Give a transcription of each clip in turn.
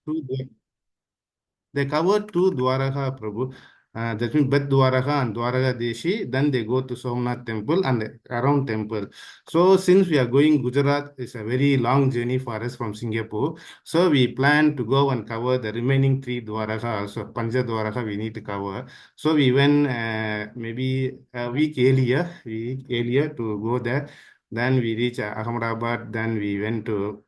to they cover to Dwaraka Prabhu. That means Bed Dwaraka and Dwaraka Deshi. Then they go to Somnath temple and around temple. So since we are going Gujarat, it's a very long journey for us from Singapore. So we plan to go and cover the remaining three Dwaraka also. Panja Dwaraka we need to cover. So we went maybe week earlier to go there. Then we reach Ahmedabad. Then we went to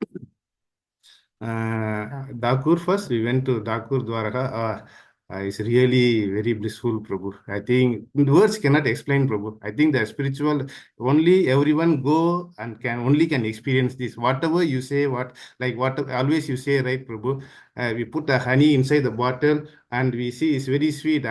Dakur first. We went to Dakur Dwaraka. It's really very blissful, Prabhu. I think words cannot explain, Prabhu. I think the spiritual only everyone go and can experience this. Whatever you say, what always you say, right, Prabhu? We put the honey inside the bottle and we see it's very sweet.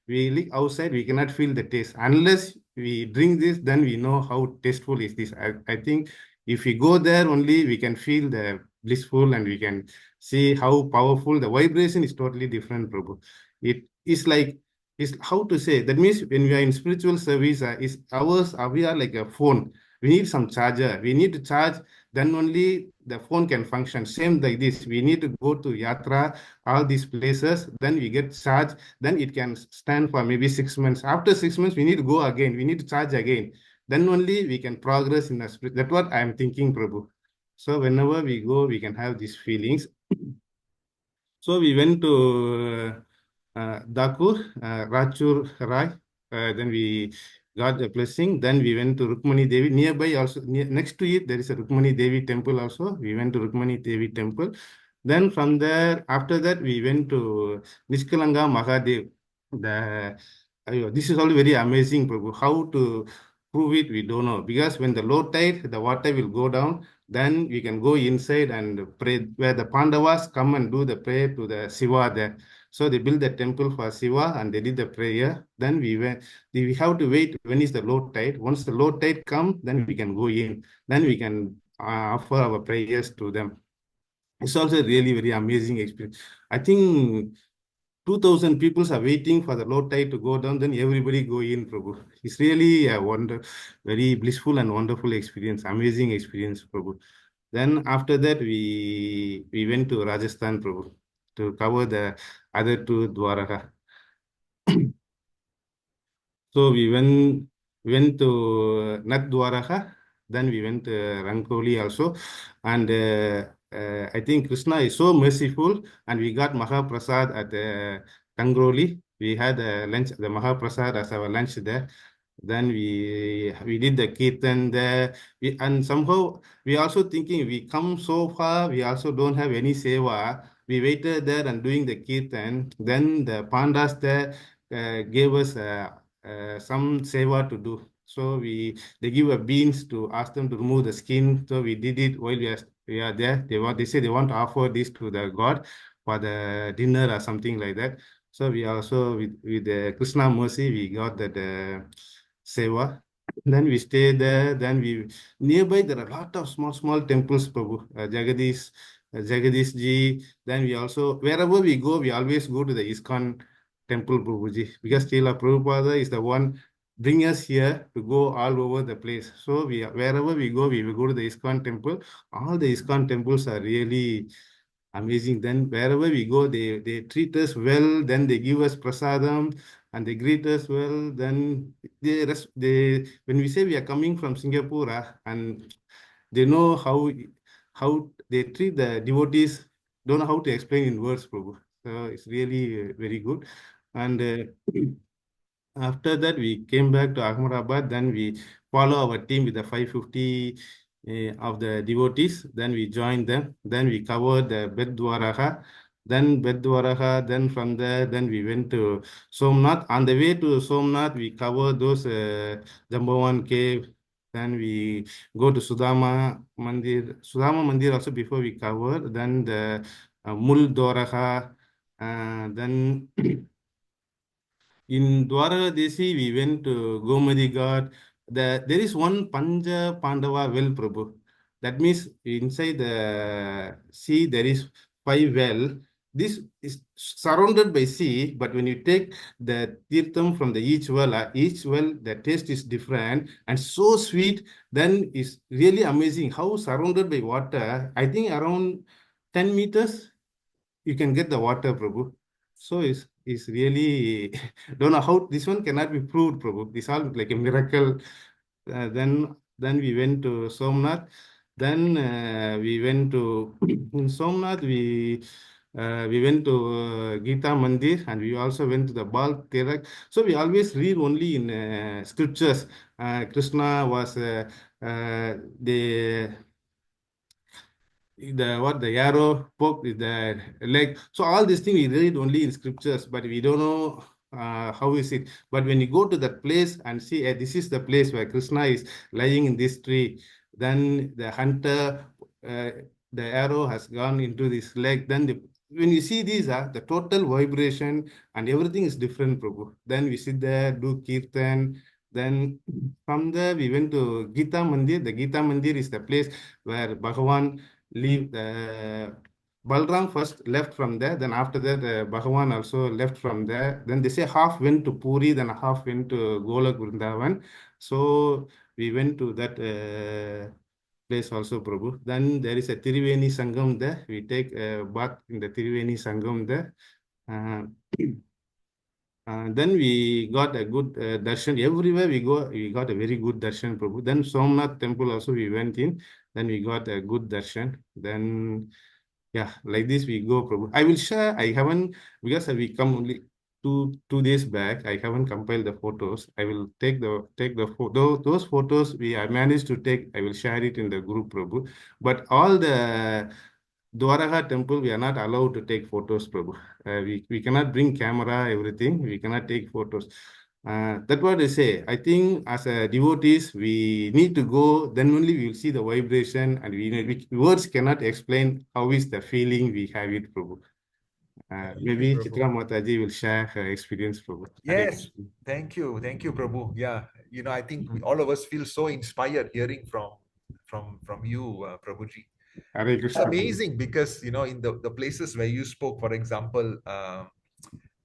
We look outside, we cannot feel the taste unless we drink this. Then we know how tasteful is this. I think if we go there only, we can feel the blissful and we can see how powerful the vibration is totally different, Prabhu. It is like, is how to say, that means when we are in spiritual service, is ours, we are like a phone. We need some charger. We need to charge, then only the phone can function. Same like this. We need to go to Yatra, all these places, then we get charged, then it can stand for maybe 6 months. After 6 months, we need to go again. We need to charge again. Then only we can progress in the spirit. That's what I'm thinking, Prabhu. So whenever we go, we can have these feelings. So we went to Dakur, Rachur Rai. Then we got a blessing. Then we went to Rukmani Devi. Nearby also, next to it, there is a Rukmani Devi temple also. We went to Rukmani Devi temple. Then from there, after that, we went to Nishkalanga Mahadev. This is all very amazing, Prabhu. How to prove it, we don't know. Because when the low tide, the water will go down, then we can go inside and pray where the Pandavas come and do the prayer to the Shiva there. So they built the temple for Shiva and they did the prayer. Then we have to wait when is the low tide. Once the low tide comes, then we can go in. Then we can offer our prayers to them. It's also really very amazing experience. I think 2,000 people are waiting for the low tide to go down, then everybody go in, Prabhu. It's really a very blissful and wonderful experience, amazing experience, Prabhu. Then after that, we went to Rajasthan, Prabhu, to cover the other two Dwaraka. So we went to Nat Dwaraka, then we went to Rankoli also, and I think Krishna is so merciful, and we got Mahaprasad at Tangroli. We had lunch, the Mahaprasad as our lunch there. Then we did the kirtan there. And somehow we also thinking we come so far, we also don't have any seva. We waited there and doing the kirtan. Then the pandas there gave us some seva to do. So they give a beans to ask them to remove the skin. So we did it while we are there. They say they want to offer this to the God for the dinner or something like that. So we also with the Krishna mercy we got that seva. Then we stay there. Then nearby there are a lot of small temples, Prabhu. Jagadish ji. Then we also wherever we go, we always go to the ISKCON temple, Prabhuji, because Srila Prabhupada is the one bring us here to go all over the place. So wherever we go, we will go to the ISKCON temple. All the ISKCON temples are really amazing. Then wherever we go, they treat us well. Then they give us prasadam and they greet us well. Then when we say we are coming from Singapore, and they know how they treat the devotees. Don't know how to explain in words, Prabhu. So it's really very good. And after that, we came back to Ahmedabad. Then we follow our team with the 550 of the devotees. Then we joined them. Then we covered the Bedwaraha. Then from there, then we went to Somnath. On the way to Somnath, we covered those Jambawan cave. Then we go to Sudama Mandir. Sudama Mandir also before we covered. Then the Mul Dwaraha. Then in Dwarakadesi, we went to Gomadi Ghat. There is one Panja Pandava well, Prabhu. That means inside the sea, there is 5 well. This is surrounded by sea, but when you take the tirtham from each well, the taste is different and so sweet. Then it's really amazing how surrounded by water. I think around 10 meters you can get the water, Prabhu. So it's really don't know how this one cannot be proved, Prabhu. This all like a miracle. Then we went to Somnath. Then we went to in Somnath. We went to Gita Mandir, and we also went to the Bal Tirak. So we always read only in scriptures. Krishna was the arrow poked with the leg. So all these things we read only in scriptures, but we don't know how is it. But when you go to that place and see, this is the place where Krishna is lying in this tree, then the hunter, the arrow has gone into this leg. Then when you see these, the total vibration and everything is different, Prabhu. Then we sit there, do kirtan. Then from there we went to Gita Mandir. The Gita Mandir is the place where Bhagavan leave the Balram first left from there, then after that Bhagavan also left from there. Then they say half went to Puri, then half went to Golak Vrindavan. So we went to that place also, Prabhu. Then there is a Triveni Sangam there. We take a bath in the Triveni Sangam there. Uh, then we got a good darshan. Everywhere we go, we got a very good darshan, Prabhu. Then Somnath temple also we went in. Then we got a good darshan. Then, yeah, like this we go, Prabhu. I will share. I haven't, because we come only two days back. I haven't compiled the photos. I will take the photo. Those photos I managed to take. I will share it in the group, Prabhu. But all the Dwaraka temple, we are not allowed to take photos, Prabhu. We cannot bring camera, everything. We cannot take photos. That's what they say. I think as a devotees, we need to go, then only we will see the vibration, and words cannot explain how is the feeling we have it, Prabhu. Maybe Prabhu. Chitra Mataji will share her experience, Prabhu. Yes, thank you, Prabhu. Yeah, I think all of us feel so inspired hearing from you, Prabhuji. Hare It's Krishna, Prabhu. amazing because in the places where you spoke, for example,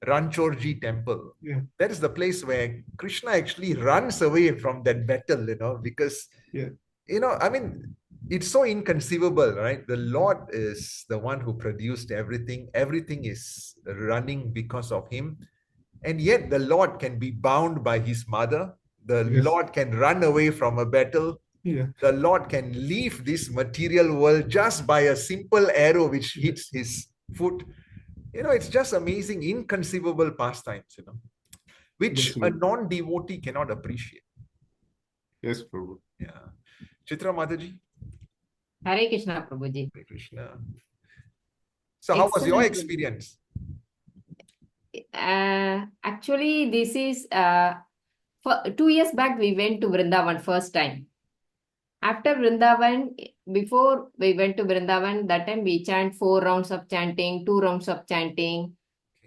Ranchorji temple. Yeah. That is the place where Krishna actually runs away from that battle, because, Yeah. I mean, it's so inconceivable, right? The Lord is the one who produced everything. Everything is running because of him. And yet the Lord can be bound by his mother. The Yes. Lord can run away from a battle. Yeah. The Lord can leave this material world just by a simple arrow which hits his foot. It's just amazing, inconceivable pastimes, which a non-devotee cannot appreciate. Yes, Prabhu. Yeah. Chitra Mataji. Hare Krishna, Prabhuji. Hare Krishna. So how was your Excellent. experience? Actually, this is for 2 years back, we went to Vrindavan first time. After Vrindavan, before we went to Vrindavan, that time we chant 4 rounds of chanting, 2 rounds of chanting.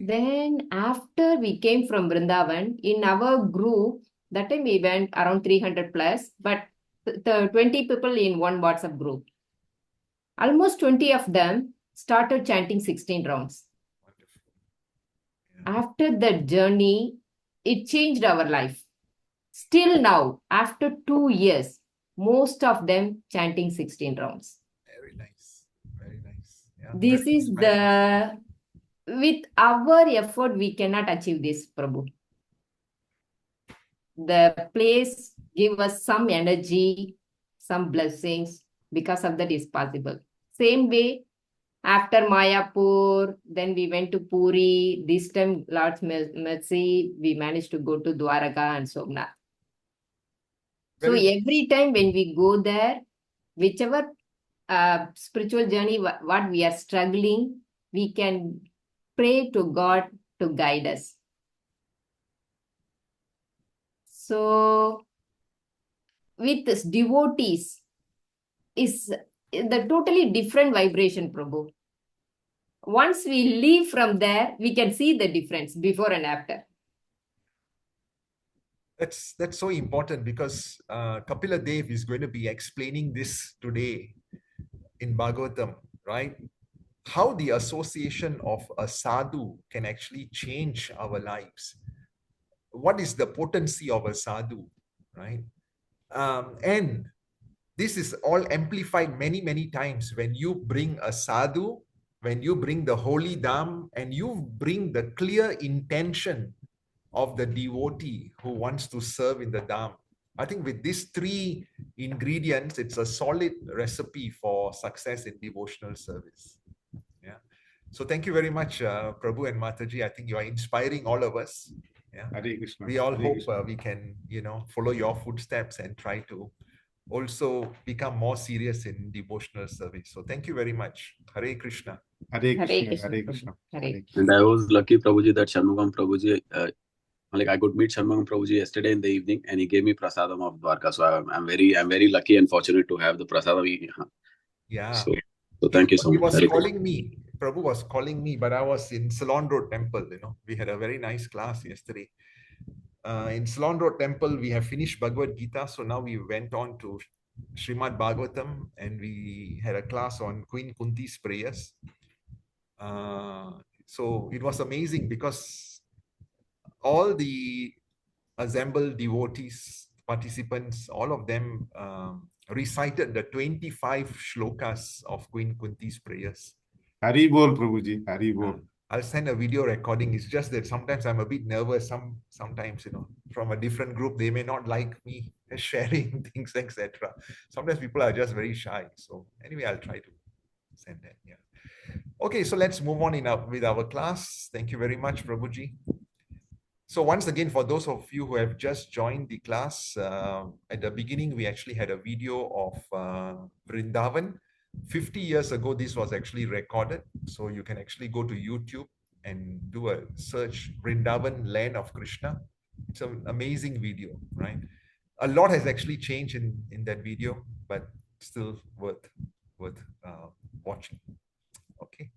Then after we came from Vrindavan, in our group, that time we went around 300 plus, but the 20 people in one WhatsApp group. Almost 20 of them started chanting 16 rounds. After that journey, it changed our life. Still now, after 2 years, most of them chanting 16 rounds. Very nice. Very nice. Yeah, this is inspiring. With our effort, we cannot achieve this, Prabhu. The place give us some energy, some blessings. Because of that is possible. Same way, after Mayapur, then we went to Puri. This time, Lord's mercy, we managed to go to Dwaraka and Somnath. So every time when we go there, whichever spiritual journey, what we are struggling, we can pray to God to guide us. So with this devotees is the totally different vibration, Prabhu. Once we leave from there, we can see the difference before and after. That's so important because Kapila Dev is going to be explaining this today in Bhagavatam, right? How the association of a sadhu can actually change our lives. What is the potency of a sadhu, right? And this is all amplified many, many times when you bring a sadhu when you bring the holy dham and you bring the clear intention of the devotee who wants to serve in the dham. I think with these three ingredients, it's a solid recipe for success in devotional service. Yeah. So thank you very much, Prabhu and Mataji. I think you are inspiring all of us. Yeah. Hare Krishna. We all Hare hope Krishna. we can, follow your footsteps and try to also become more serious in devotional service. So thank you very much. Hare Krishna. Hare Hare Krishna. Krishna. Hare Krishna. Hare Hare Krishna. Krishna. And I was lucky, Prabhuji, that Shanmugam Prabhuji, like I could meet Shanmugam Prabhuji yesterday in the evening, and he gave me prasadam of Dwarka. So I'm very lucky and fortunate to have the prasadam. Yeah. So thank you so He much. was Hare calling me. Prabhu was calling me, but I was in Ceylon Road Temple. We had a very nice class yesterday. In Ceylon Road Temple, we have finished Bhagavad Gita. So now we went on to Srimad Bhagavatam and we had a class on Queen Kunti's prayers. So it was amazing because all the assembled devotees, participants, all of them recited the 25 shlokas of Queen Kunti's prayers. Hari Bol, Prabhuji. Hari Bol. I'll send a video recording. It's just that sometimes I'm a bit nervous. Sometimes, from a different group, they may not like me sharing things, etc. Sometimes people are just very shy. So anyway, I'll try to send that. Yeah. Okay, so let's move on with our class. Thank you very much, Prabhuji. So once again, for those of you who have just joined the class, at the beginning, we actually had a video of Vrindavan. 50 years ago, this was actually recorded. So you can actually go to YouTube and do a search, Vrindavan, Land of Krishna. It's an amazing video, right? A lot has actually changed in that video, but still worth watching. Okay.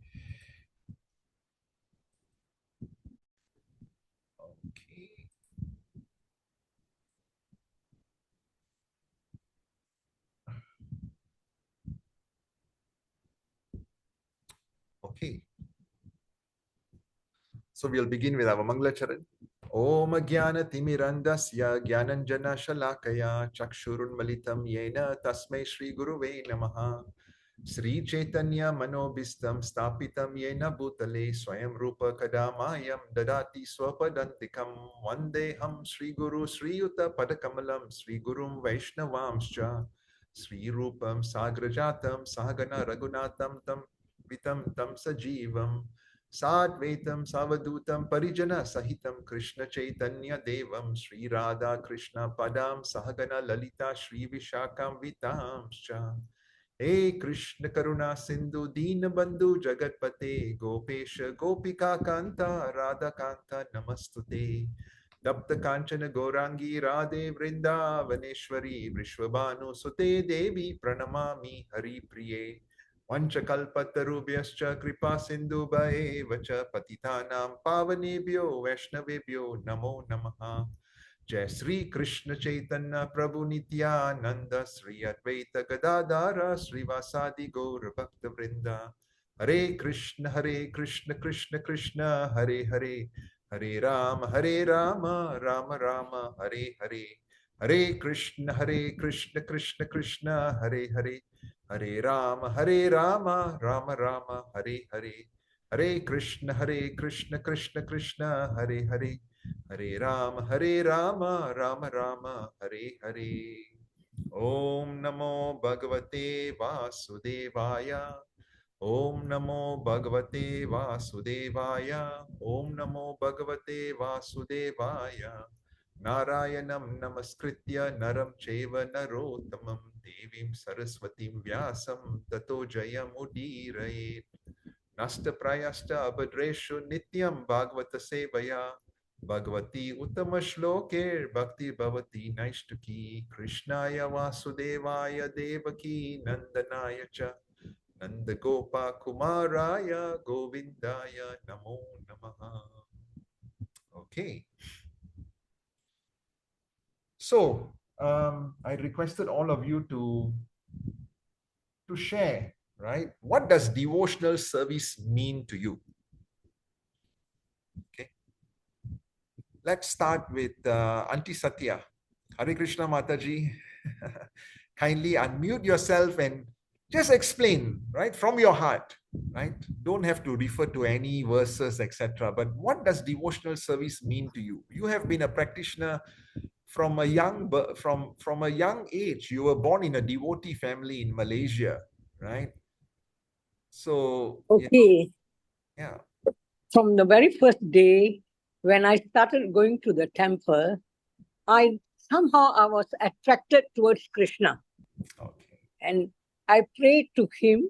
Okay. So we'll begin with our Mangala Charan. Om Jnana Timirandasya Jnananjana Shalakaya Chakshurunmalitam Yena Tasmai Shri Guruve Namaha Sri Chaitanya Manobistam Stapitam Yena Bhutale Swayam Rupa Kadamayam Dadati Swapadantikam Vandeham Shri Guru Sri Yuta Padakamalam Sri Gurum Vaishnavamscha Sri Rupam Sagrajatam Sahagana Ragunatam Tam Vitam Tam Sajivam Sadvaitam Savadutam Parijana Sahitam Krishna Chaitanya Devam Sri Radha Krishna Padam Sahagana Lalita Sri Vishakam Vitamscha Hey Krishna Karuna Sindhu Dina Bandhu Jagatpate Gopesha Gopika Kanta Radha Kanta Namastute Dapta Kanchana Gorangi Radhe Vrindavaneshwari Vrishwabhanu Sute Devi Pranamami Hari Priye Vanchakalpatarubhyascha kripa sindhubhaeva patitanam pavanebhyo vaishnavebhyo namo namaha. Jai Sri Krishna Chaitanya Prabhu Nityananda Sri Advaita Gadadara Sri Vasadi Gaura Bhakta Vrinda. Hare Krishna Krishna Krishna Hare Hare Hare Rama Rama Rama Hare Hare. Hare Krishna Krishna Krishna Hare Hare Hare Rama Rama Rama Hare Hare. Hare Krishna Krishna Krishna Hare Hare. Hare Rama Rama Rama Hare Hare. Om Namo Bhagavate Vasudevaya. Om Namo Bhagavate Vasudevaya. Om Namo Bhagavate Vasudevaya. Narayanam Namaskritya Naram Cheva Narottamam Devim Saraswatim Vyasam Tato Jayam Udirayet. Nasta Prayasta Abhadreshu Nityam Bhagavata Sevaya. Bhagavati Uttama Shloker Bhakti Bhavati Naishtuki Krishnaya Vasudevaya Devaki Nandanaya Cha Nanda Gopa Kumaraya Govindaya Namo Namaha. Okay. So I requested all of you to share, right? What does devotional service mean to you? Okay. Let's start with Auntie Satya. Hare Krishna Mataji. Kindly unmute yourself and Just explain, right, from your heart, right? Don't have to refer to any verses, etc. But what does devotional service mean to you? You have been a practitioner from a from a young age. You were born in a devotee family in Malaysia, right? So Okay. yeah. From the very first day when I started going to the temple, I was attracted towards Krishna. Okay. And I prayed to him,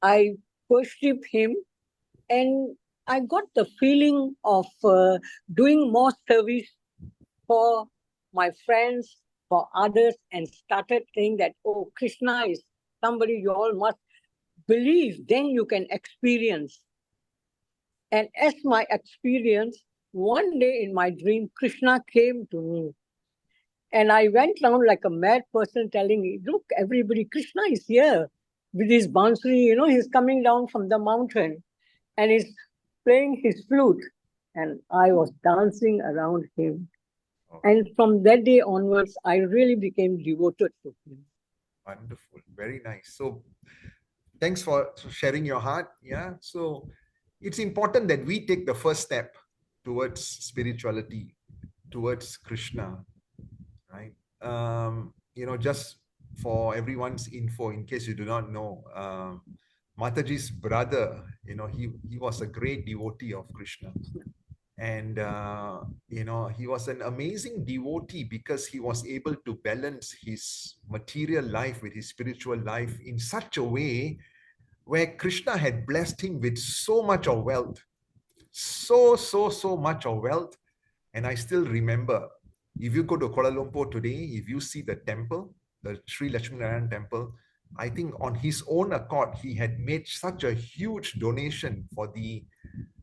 I worshiped him, and I got the feeling of doing more service for my friends, for others, and started saying that, oh, Krishna is somebody you all must believe, then you can experience. And as my experience, one day in my dream, Krishna came to me. And I went around like a mad person telling me, look, everybody, Krishna is here with his bansuri, he's coming down from the mountain and he's playing his flute. And I was dancing around him. Okay. And from that day onwards, I really became devoted to him. Wonderful. Very nice. So thanks for sharing your heart. Yeah. So it's important that we take the first step towards spirituality, towards Krishna, right? Just for everyone's info, in case you do not know, Mataji's brother, he was a great devotee of Krishna. And, he was an amazing devotee because he was able to balance his material life with his spiritual life in such a way where Krishna had blessed him with so much of wealth, so much of wealth. And I still remember, if you go to Kuala Lumpur today, if you see the temple, the Sri Lakshminarayan temple, I think on his own accord, he had made such a huge donation for the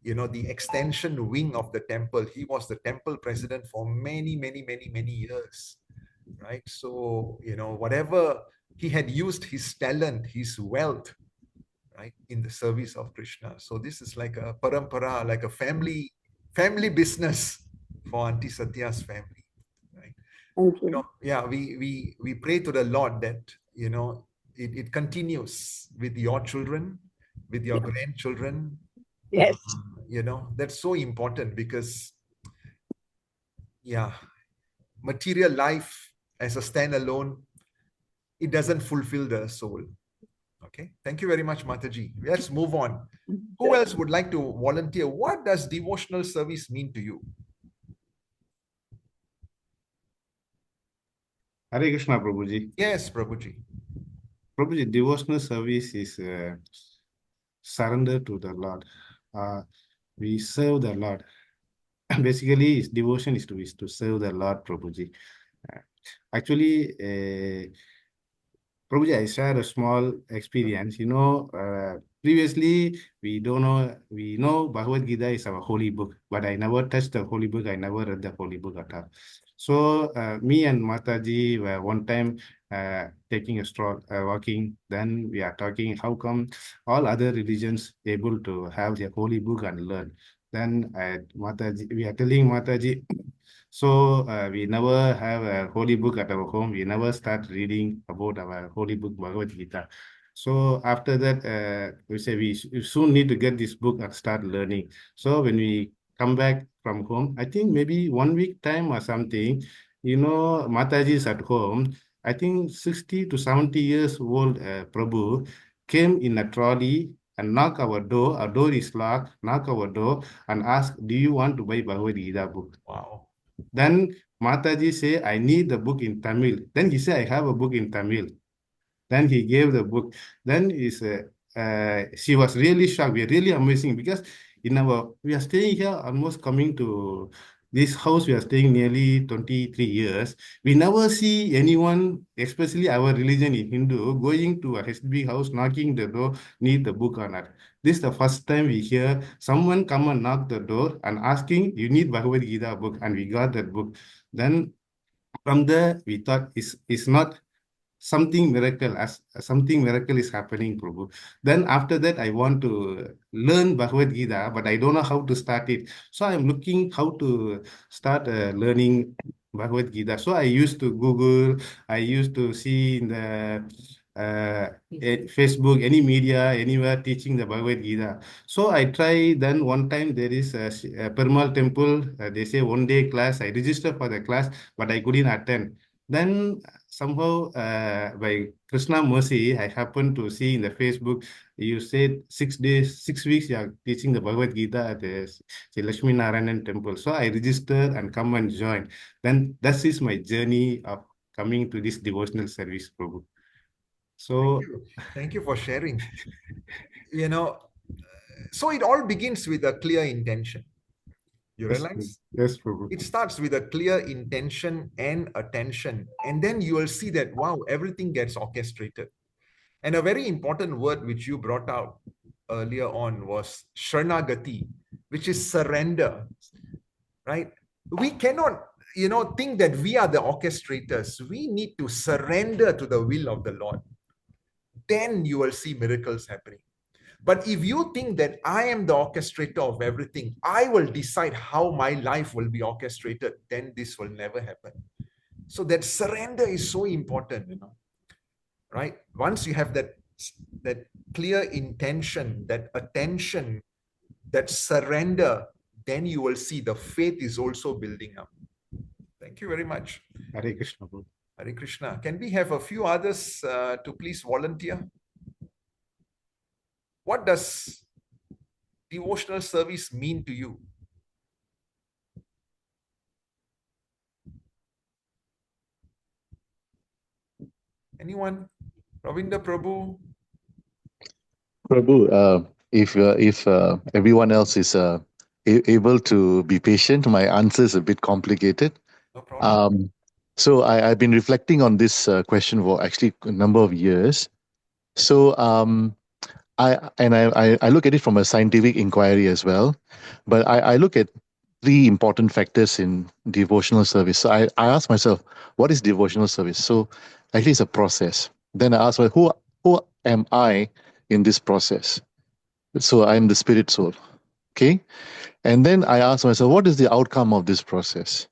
extension wing of the temple. He was the temple president for many years, right? So, whatever he had used his talent, his wealth, right, in the service of Krishna. So this is like a parampara, like a family business for Auntie Satya's family, right? Thank you. We pray to the Lord that it continues with your children, with your grandchildren. Yes. That's so important because material life as a standalone, it doesn't fulfill the soul. Okay, thank you very much, Mataji. Let's move on. Who else would like to volunteer? What does devotional service mean to you? Hare Krishna, Prabhuji. Yes, Prabhuji. Prabhuji, devotional service is surrender to the Lord. We serve the Lord. Basically, devotion is to serve the Lord, Prabhuji. Actually, Prabhuji, I share a small experience. Previously, we know Bhagavad Gita is our holy book, but I never touched the holy book. I never read the holy book at all. So, me and Mataji were one time taking a stroll, walking. Then we are talking, how come all other religions able to have their holy book and learn? Then we are telling Mataji, so we never have a holy book at our home. We never start reading about our holy book, Bhagavad Gita. So after that, we say we soon need to get this book and start learning. So when we come back from home, I think maybe 1 week time or something, Mataji is at home. I think 60 to 70 years old Prabhu came in a trolley and knock our door. Our door is locked, knock our door and ask, do you want to buy Bhagavad Gita book? Wow. Then Mataji say, I need the book in Tamil. Then he said, I have a book in Tamil. Then he gave the book. Then she was really shocked. We are really amazing because we are staying here almost coming to this house. We are staying nearly 23 years. We never see anyone, especially our religion in Hindu, going to a HDB house, knocking the door, need the book or not. This is the first time we hear someone come and knock the door and asking, you need Bhagavad Gita book, and we got that book. Then from there, we thought it's not something miracle, as something miracle is happening, Prabhu. Then after that, I want to learn Bhagavad Gita, but I don't know how to start it. So I'm looking how to start learning Bhagavad Gita. So I used to Google, I used to see in the Facebook, any media, anywhere teaching the Bhagavad Gita. So I try. Then one time there is a Perumal temple. They say 1 day class. I register for the class, but I couldn't attend. Then somehow by Krishna mercy, I happened to see in the Facebook. You said 6 days, 6 weeks. You are teaching the Bhagavad Gita at the say, Lakshmi Narayanan temple. So I registered and come and join. Then that is my journey of coming to this devotional service, Prabhu. So, Thank you for sharing. You know, so it all begins with a clear intention. You yes, realize? yes, Prabhu. It starts with a clear intention and attention. And then you will see that, wow, everything gets orchestrated. And a very important word which you brought out earlier on was Sharanagati, which is surrender, right? We cannot, think that we are the orchestrators. We need to surrender to the will of the Lord. Then you will see miracles happening. But if you think that I am the orchestrator of everything, I will decide how my life will be orchestrated, then this will never happen. So that surrender is so important, right? Once you have that clear intention, that attention, that surrender, then you will see the faith is also building up. Thank you very much. Hare Krishna, Prabhu. Hare Krishna. Can we have a few others to please volunteer? What does devotional service mean to you? Anyone? Ravinda Prabhu? Prabhu, if everyone else is able to be patient, my answer is a bit complicated. No problem. So I've been reflecting on this question for actually a number of years. So I look at it from a scientific inquiry as well, but I look at three important factors in devotional service. So I ask myself, what is devotional service? So actually, it's a process. Then I ask, well, who am I in this process? So I'm the spirit soul. Okay. And then I ask myself, what is the outcome of this process?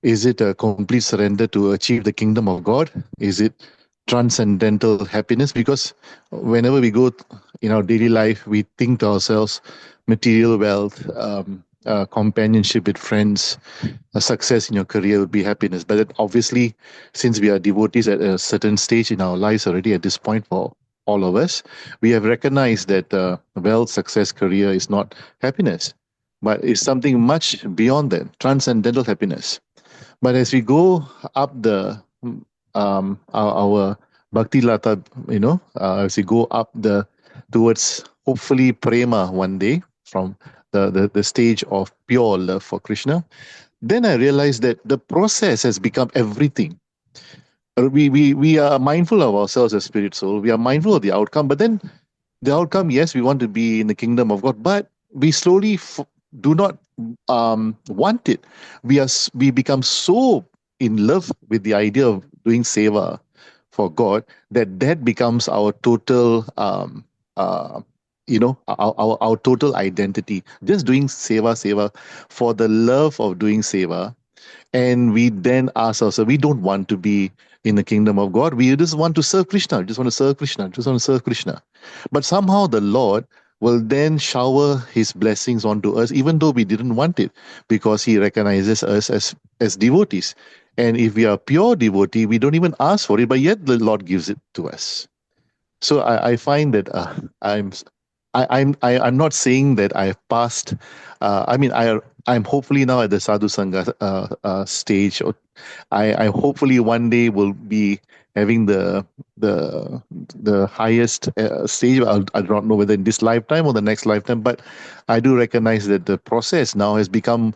Is it a complete surrender to achieve the kingdom of God? Is it transcendental happiness? Because whenever we go in our daily life, we think to ourselves, material wealth, companionship with friends, a success in your career would be happiness. But then obviously, since we are devotees at a certain stage in our lives already at this point for all of us, we have recognized that wealth, success, career is not happiness, but it's something much beyond that, transcendental happiness. But as we go up our bhakti lata, as we go up towards hopefully prema one day from the stage of pure love for Krishna, then I realized that the process has become everything. We are mindful of ourselves as spirit soul. We are mindful of the outcome, but then the outcome, yes, we want to be in the kingdom of God, but we slowly do not want it. We become so in love with the idea of doing seva for God that becomes our total our total identity. Just doing seva for the love of doing seva. And we then ask ourselves, we don't want to be in the kingdom of God. We just want to serve Krishna. Just want to serve Krishna. Just want to serve Krishna. But somehow the Lord will then shower his blessings onto us, even though we didn't want it, because he recognizes us as devotees. And if we are pure devotee, we don't even ask for it, but yet the Lord gives it to us. So I find that I'm not saying that I've passed. I'm hopefully now at the sadhu sangha stage. I hopefully one day will be having the highest stage. I don't know whether in this lifetime or the next lifetime, but I do recognize that the process now has become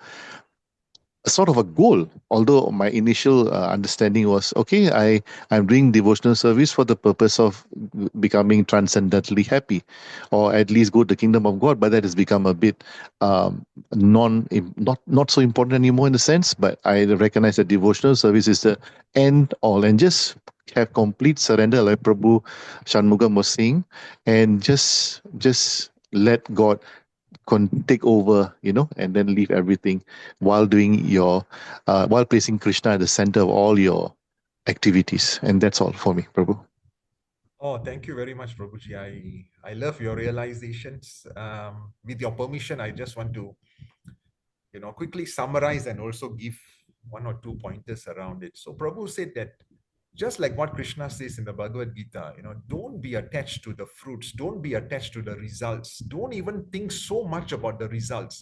sort of a goal. Although my initial understanding was, okay, I'm doing devotional service for the purpose of becoming transcendently happy, or at least go to the kingdom of God. But that has become a bit not so important anymore in the sense. But I recognize that devotional service is the end all, and just have complete surrender, like Prabhu Shanmugam was saying, and just let God take over, and then leave everything while doing while placing Krishna at the center of all your activities. And that's all for me, Prabhu. Oh, thank you very much, Prabhuji. I love your realizations. With your permission, I just want to, quickly summarize and also give one or two pointers around it. So Prabhu said that just like what Krishna says in the Bhagavad Gita, don't be attached to the fruits, don't be attached to the results, don't even think so much about the results.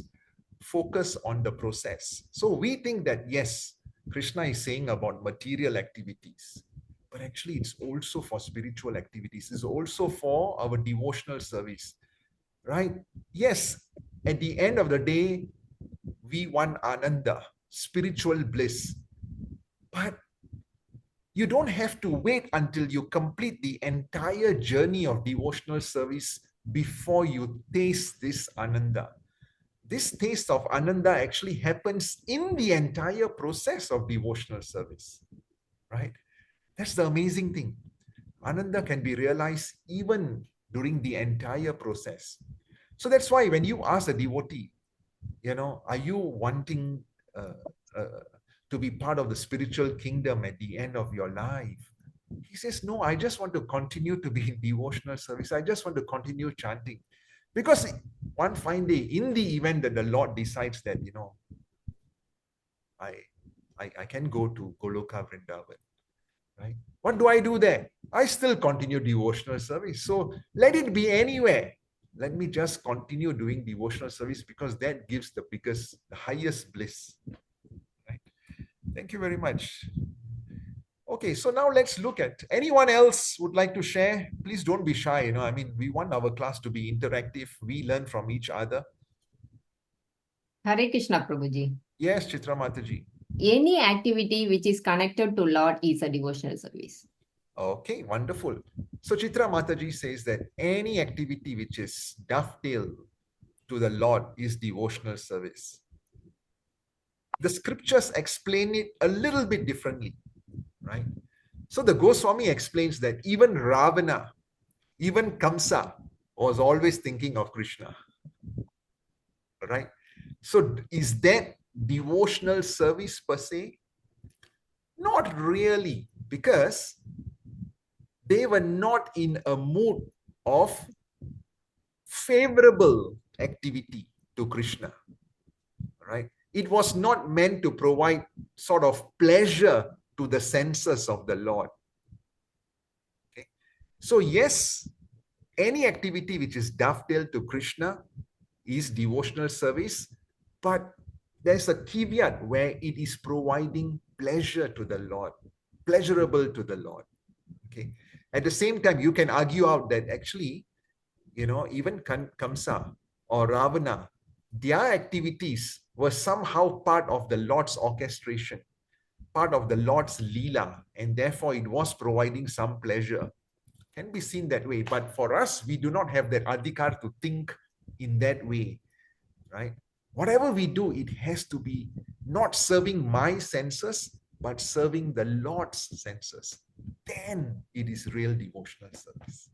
Focus on the process. So we think that, yes, Krishna is saying about material activities, but actually it's also for spiritual activities, it's also for our devotional service, right? Yes, at the end of the day, we want ananda, spiritual bliss, but you don't have to wait until you complete the entire journey of devotional service before you taste this ananda. This taste of ananda actually happens in the entire process of devotional service, right? That's the amazing thing. Ananda can be realized even during the entire process. So that's why when you ask a devotee, are you wanting to be part of the spiritual kingdom at the end of your life? He says, no, I just want to continue to be in devotional service. I just want to continue chanting. Because one fine day, in the event that the Lord decides that, I can go to Goloka Vrindavan, right? What do I do there? I still continue devotional service. So let it be anywhere. Let me just continue doing devotional service because that gives the highest bliss. Right? Thank you very much. Okay, so now let's look at anyone else would like to share. Please don't be shy. We want our class to be interactive. We learn from each other. Hare Krishna, Prabhuji. Yes, Chitra Mataji. Any activity which is connected to Lord is a devotional service. Okay, wonderful. So Chitra Mataji says that any activity which is dovetailed to the Lord is devotional service. The scriptures explain it a little bit differently, right? So the Goswami explains that even Ravana, even Kamsa was always thinking of Krishna, right? So is that devotional service per se? Not really, because they were not in a mood of favorable activity to Krishna, right? It was not meant to provide sort of pleasure to the senses of the Lord. Okay. So yes, any activity which is dovetailed to Krishna is devotional service, but there's a caveat where it is providing pleasure to the Lord, pleasurable to the Lord. Okay. At the same time, you can argue out that actually, even Kamsa or Ravana, their activities were somehow part of the Lord's orchestration, part of the Lord's Leela, and therefore it was providing some pleasure. Can be seen that way. But for us, we do not have that adhikar to think in that way, right? Whatever we do, it has to be not serving my senses, but serving the Lord's senses. Then it is real devotional service.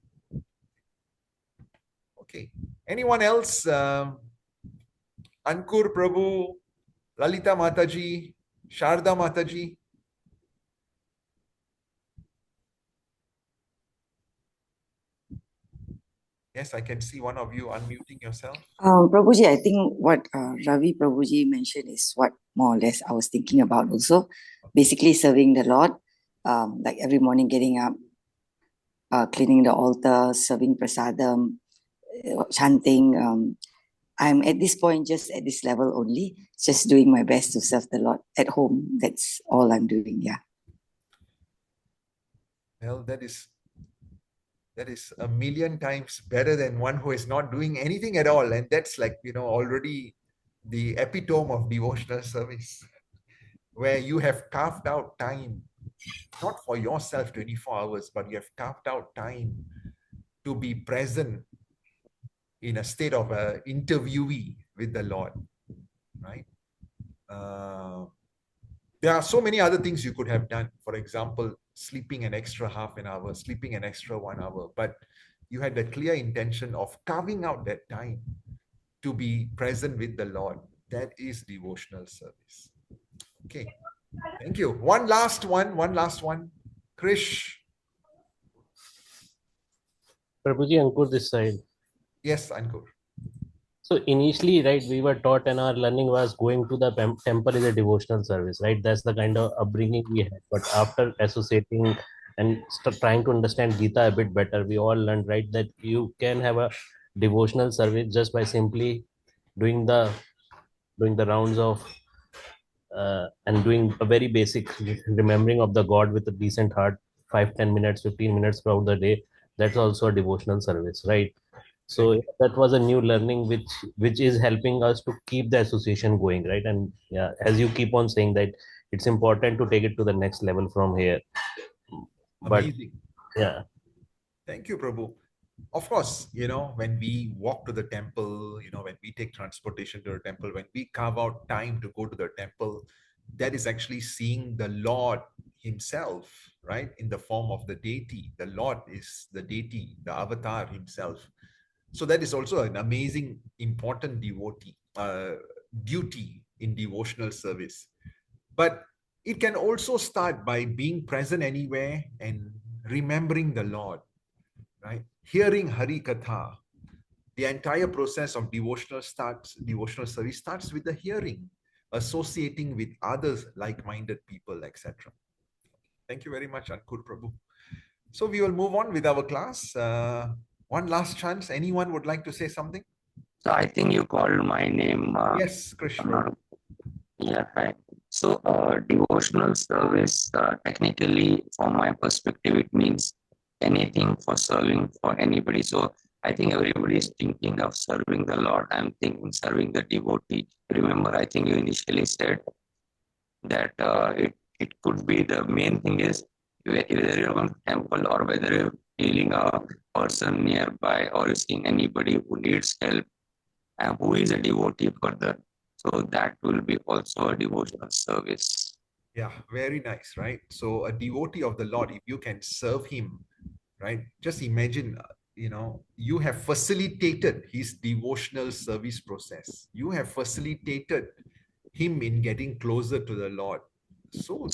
Okay. Anyone else? Ankur Prabhu, Lalita Mataji, Sharda Mataji. Yes, I can see one of you unmuting yourself. Prabhuji, I think what Ravi Prabhuji mentioned is what more or less I was thinking about also. Basically serving the Lord, like every morning getting up, cleaning the altar, serving prasadam, chanting. I'm at this point just at this level only, just doing my best to serve the Lord at home. That's all I'm doing, yeah. Well, that is a million times better than one who is not doing anything at all. And that's like, already the epitome of devotional service, where you have carved out time, not for yourself 24 hours, but you have carved out time to be present in a state of an interviewee with the Lord, right? There are so many other things you could have done. For example, sleeping an extra half an hour, sleeping an extra 1 hour, but you had the clear intention of carving out that time to be present with the Lord. That is devotional service. Okay. Thank you. One last one. Krish. Prabhuji, Ankur this side. Yes, Ankur. So initially, right, we were taught and our learning was going to the temple is a devotional service, right? That's the kind of upbringing we had. But after associating and trying to understand Gita a bit better, we all learned, right, that you can have a devotional service just by simply doing the rounds of and doing a very basic remembering of the God with a decent heart, 5, 10 minutes, 15 minutes throughout the day. That's also a devotional service, right? So Exactly. that was a new learning which is helping us to keep the association going, right? And yeah, as you keep on saying that it's important to take it to the next level from here. But Amazing. yeah, Thank you, Prabhu. Of course, when we walk to the temple, when we take transportation to the temple, when we carve out time to go to the temple, that is actually seeing the Lord himself, right? In the form of the deity. The Lord is the deity, the avatar himself. So that is also an amazing, important duty in devotional service. But it can also start by being present anywhere and remembering the Lord, right? Hearing Hari Katha. The entire process of devotional service starts with the hearing, associating with others, like-minded people, etc. Thank you very much, Ankur Prabhu. So we will move on with our class. One last chance. Anyone would like to say something? So I think you called my name. Yes, Krishna. Yeah, right. So devotional service, technically, from my perspective, it means anything for serving for anybody. So I think everybody is thinking of serving the Lord. I'm thinking serving the devotee. Remember, I think you initially said that it could be the main thing is whether you're going to temple or whether you're healing a person nearby or seeing anybody who needs help and who is a devotee further. So that will be also a devotional service. Yeah, very nice, right? So a devotee of the Lord, if you can serve him, right? Just imagine, you have facilitated his devotional service process. You have facilitated him in getting closer to the Lord. So,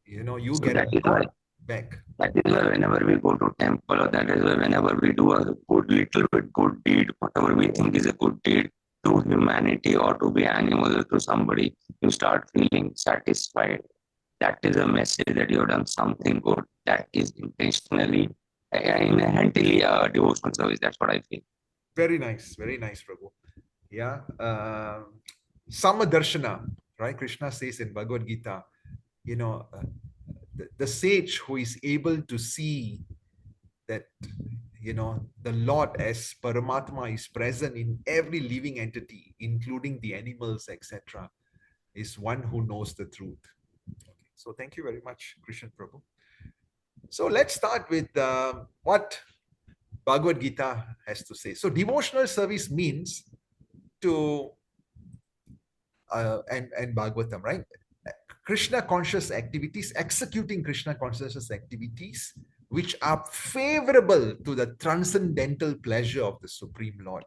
you So get that a is why lot back. that is why whenever we go to temple, or that is why whenever we do a little bit good deed, whatever we think is a good deed to humanity or to be animal to somebody, you start feeling satisfied. That is a message that you have done something good. That is intentionally, inherently a devotional service. That's what I feel. Very nice, Prabhu. Yeah. Samadarshana, right? Krishna says in Bhagavad Gita, the sage who is able to see that, the Lord as Paramatma is present in every living entity, including the animals, etc., is one who knows the truth. Okay. So thank you very much, Krishna Prabhu. So let's start with what Bhagavad Gita has to say. So devotional service means to and Bhagavatam, right? Krishna conscious activities, executing Krishna consciousness activities which are favorable to the transcendental pleasure of the Supreme Lord.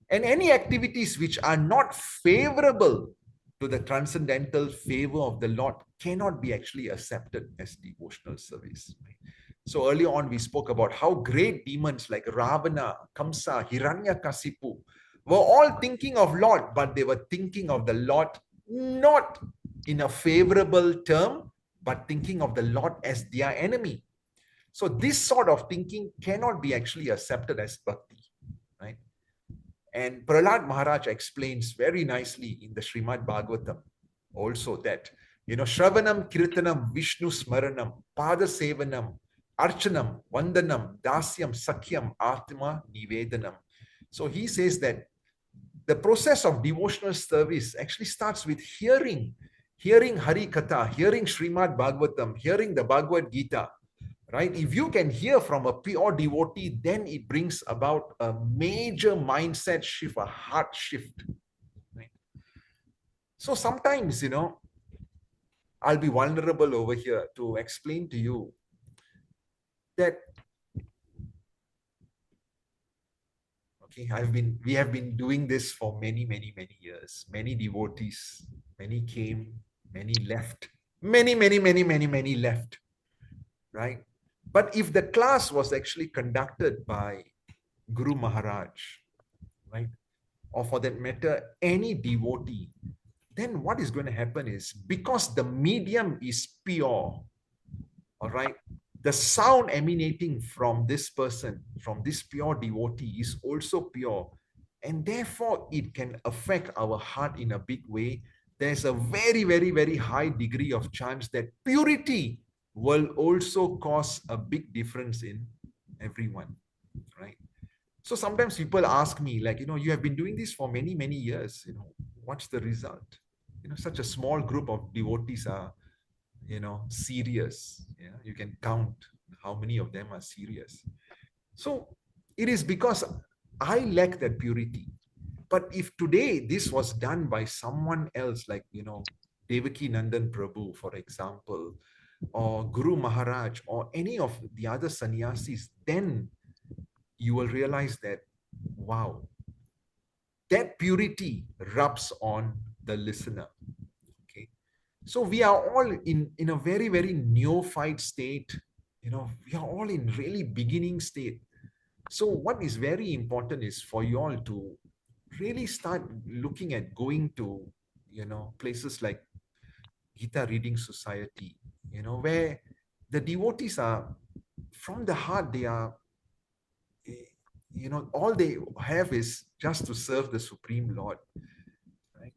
And any activities which are not favorable to the transcendental favor of the Lord cannot be actually accepted as devotional service. So earlier on, we spoke about how great demons like Ravana, Kamsa, Hiranyakasipu were all thinking of Lord, but they were thinking of the Lord not in a favorable term, but thinking of the Lord as their enemy. So this sort of thinking cannot be actually accepted as bhakti, right? And Prahlad Maharaj explains very nicely in the Srimad Bhagavatam also that, Shravanam, Kirtanam, Vishnu Smaranam, Pada Sevanam, Archanam, Vandanam, Dasyam, Sakyam, Atma, Nivedanam. So he says that the process of devotional service actually starts with hearing Hari Katha, hearing Srimad Bhagavatam, hearing the Bhagavad Gita, right? If you can hear from a pure devotee, then it brings about a major mindset shift, a heart shift. Right? So sometimes, I'll be vulnerable over here to explain to you that, okay, we have been doing this for many, many, many years. Many devotees, many came, many left. Many, many, many, many, many left, right? But if the class was actually conducted by Guru Maharaj, right? Or for that matter, any devotee, then what is going to happen is, because the medium is pure, all right, the sound emanating from this person, from this pure devotee, is also pure. And therefore, it can affect our heart in a big way. There's a very, very, very high degree of chance that purity will also cause a big difference in everyone, right? So sometimes people ask me, like, you have been doing this for many, many years, what's the result? Such a small group of devotees are, serious. Yeah, you can count how many of them are serious. So it is because I lack that purity. But if today this was done by someone else, like, Devaki Nandan Prabhu, for example, or Guru Maharaj, or any of the other sannyasis, then you will realize that, wow, that purity rubs on the listener. Okay. So we are all in a very, very neophyte state. We are all in really beginning state. So what is very important is for you all to really start looking at going to, places like Gita Reading Society, where the devotees are, from the heart, they are, all they have is just to serve the Supreme Lord, right?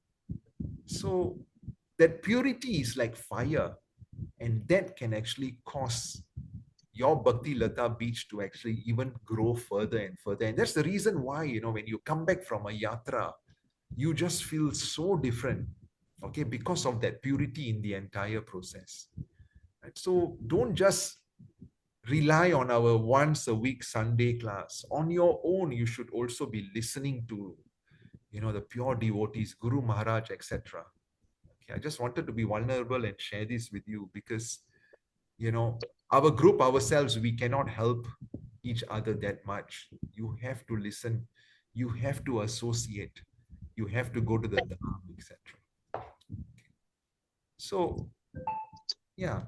So that purity is like fire, and that can actually cause your Bhakti Lata beach to actually even grow further and further. And that's the reason why, when you come back from a yatra, you just feel so different, okay, because of that purity in the entire process. Right? So don't just rely on our once a week Sunday class. On your own, you should also be listening to, the pure devotees, Guru Maharaj, etc. Okay, I just wanted to be vulnerable and share this with you because, our group, ourselves, we cannot help each other that much. You have to listen, you have to associate, you have to go to the Dham, etc. Okay. So, yeah.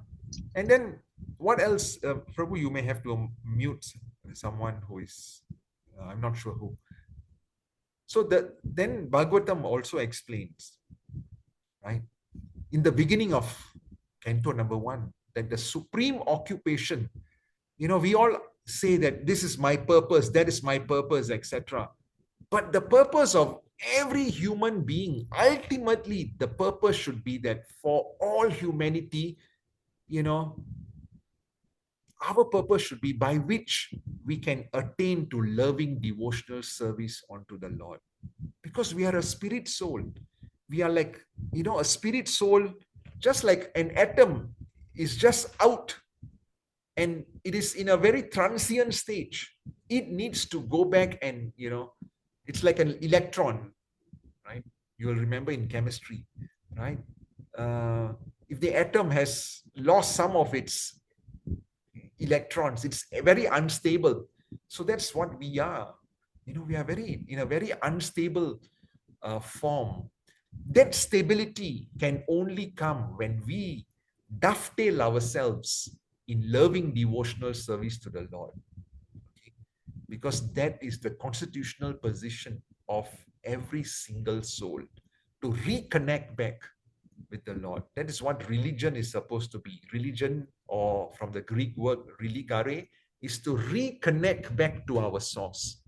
And then what else? Prabhu, you may have to mute someone who is, I'm not sure who. So then Bhagavatam also explains, right? In the beginning of Canto number 1, that the supreme occupation, we all say that this is my purpose, that is my purpose, etc. But the purpose of every human being, ultimately, the purpose should be that for all humanity, our purpose should be by which we can attain to loving devotional service unto the Lord. Because we are a spirit soul. We are like, a spirit soul, just like an atom is just out and it is in a very transient stage. It needs to go back and, it's like an electron, right? You will remember in chemistry, right? If the atom has lost some of its electrons, it's very unstable. So that's what we are. We are in a very unstable form. That stability can only come when we dovetail ourselves in loving devotional service to the Lord. Okay? Because that is the constitutional position of every single soul, to reconnect back with the Lord. That is what religion is supposed to be. Religion, or from the Greek word religare, is to reconnect back to our source.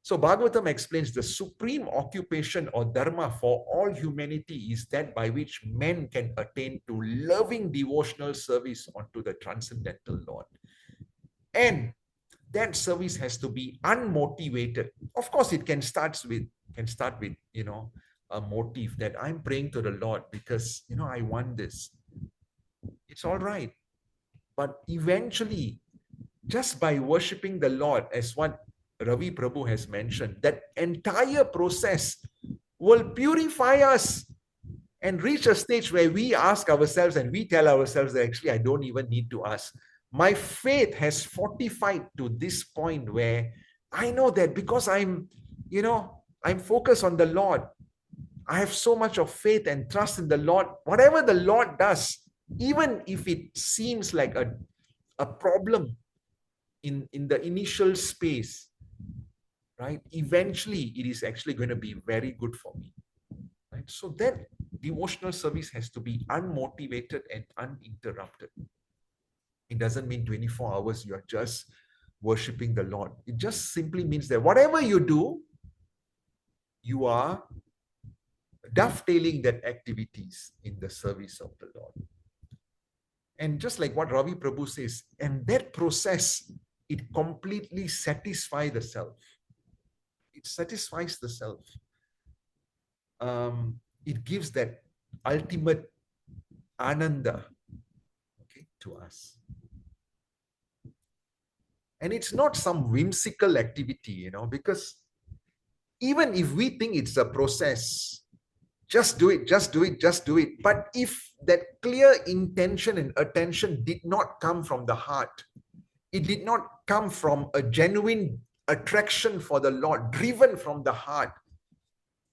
So Bhagavatam explains the supreme occupation or dharma for all humanity is that by which men can attain to loving devotional service unto the transcendental Lord. And that service has to be unmotivated. Of course, it can start with a motive that I'm praying to the Lord because I want this. It's all right. But eventually, just by worshiping the Lord, as what Ravi Prabhu has mentioned, that entire process will purify us and reach a stage where we ask ourselves and we tell ourselves that actually I don't even need to ask. My faith has fortified to this point where I know that because I'm focused on the Lord. I have so much of faith and trust in the Lord. Whatever the Lord does, even if it seems like a problem in the initial space, right, eventually it is actually going to be very good for me. Right? So that devotional service has to be unmotivated and uninterrupted. It doesn't mean 24 hours you are just worshipping the Lord. It just simply means that whatever you do, you are dovetailing that activities in the service of the Lord. And just like what Ravi Prabhu says, and that process, it completely satisfies the self. It satisfies the self. It gives that ultimate ananda, okay, to us. And it's not some whimsical activity, because even if we think it's a process, just do it, just do it, just do it. But if that clear intention and attention did not come from the heart, it did not come from a genuine attraction for the Lord, driven from the heart,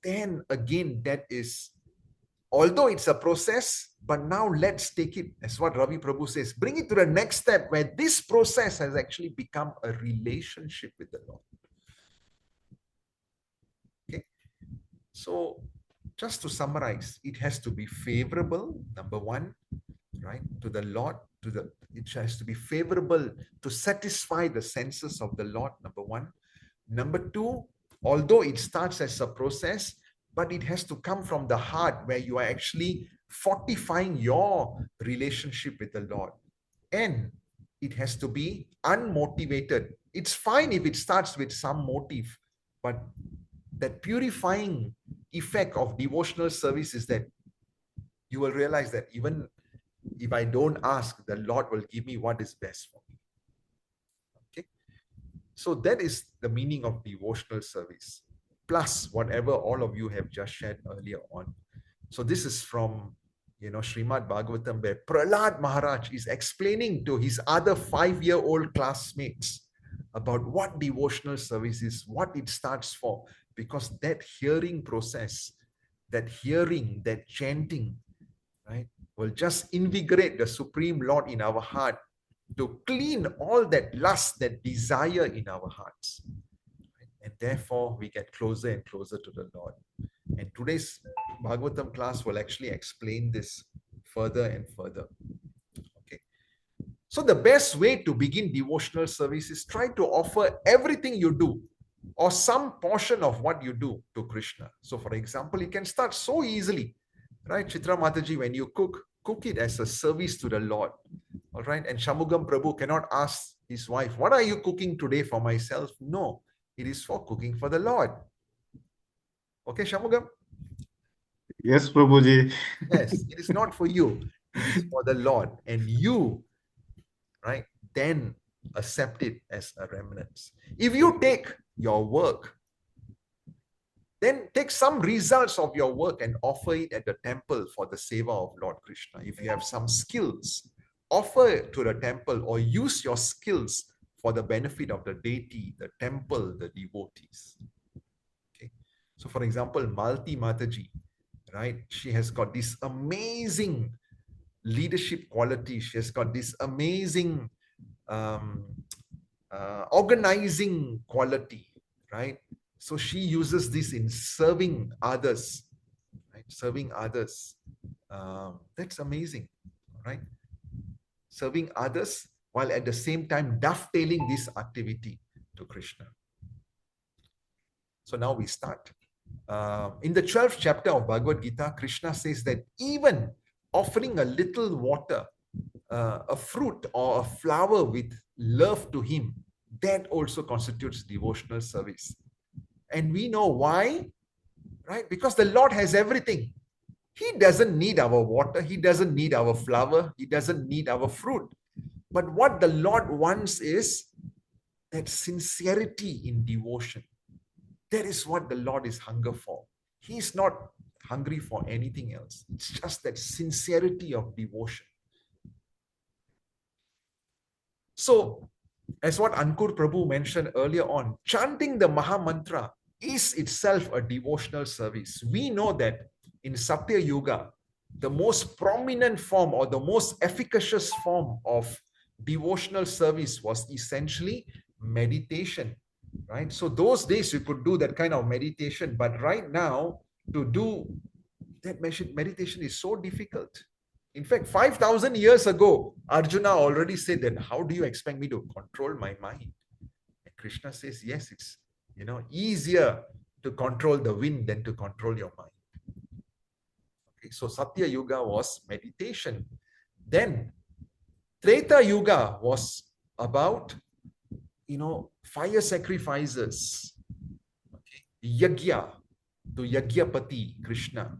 then again, that is, although it's a process, but now let's take it, as what Ravi Prabhu says, bring it to the next step where this process has actually become a relationship with the Lord. Okay. So just to summarize, it has to be favorable, number one, right, to the Lord, it has to be favorable to satisfy the senses of the Lord, number one. Number two, although it starts as a process, but it has to come from the heart where you are actually fortifying your relationship with the Lord. And it has to be unmotivated. It's fine if it starts with some motive, but that purifying effect of devotional service is that you will realize that even if I don't ask, the Lord will give me what is best for me. Okay. So that is the meaning of devotional service, plus whatever all of you have just shared earlier on. So this is from, Srimad Bhagavatam, where Prahlad Maharaj is explaining to his other 5-year-old classmates about what devotional service is, what it starts for, because that hearing process, that hearing, that chanting, right, will just invigorate the Supreme Lord in our heart to clean all that lust, that desire in our hearts. And therefore, we get closer and closer to the Lord. And today's Bhagavatam class will actually explain this further and further. Okay. So the best way to begin devotional service is try to offer everything you do or some portion of what you do to Krishna. So for example, you can start so easily, right? Chitra Mataji, when you cook it as a service to the Lord. All right. And Shanmugam Prabhu cannot ask his wife, what are you cooking today for myself? No, it is for cooking for the Lord. Okay, Shanmugam? Yes, Prabhuji. Yes, it is not for you. It is for the Lord. And you, right, then accept it as a remnant. If you take your work, then take some results of your work and offer it at the temple for the seva of Lord Krishna. If you have some skills, offer it to the temple or use your skills for the benefit of the deity, the temple, the devotees. Okay. So for example, Malti Mataji, right? She has got this amazing leadership quality. She has got this amazing organizing quality, right? So she uses this in serving others, right? Serving others. That's amazing, right? Serving others while at the same time dovetailing this activity to Krishna. So now we start. In the 12th chapter of Bhagavad Gita, Krishna says that even offering a little water, a fruit or a flower with love to him, that also constitutes devotional service. And we know why, right? Because the Lord has everything. He doesn't need our water. He doesn't need our flower. He doesn't need our fruit. But what the Lord wants is that sincerity in devotion. That is what the Lord is hunger for. He's not hungry for anything else. It's just that sincerity of devotion. So, as what Ankur Prabhu mentioned earlier on, chanting the Maha Mantra is itself a devotional service. We know that in Satya Yuga, the most prominent form or the most efficacious form of devotional service was essentially meditation. right? So those days you could do that kind of meditation, but right now to do that meditation is so difficult. In fact, 5,000 years ago, Arjuna already said that, how do you expect me to control my mind? And Krishna says, yes, it's easier to control the wind than to control your mind. Okay, so Satya Yuga was meditation. Then Treta Yuga was about fire sacrifices, okay, yagya to Yagyapati Krishna.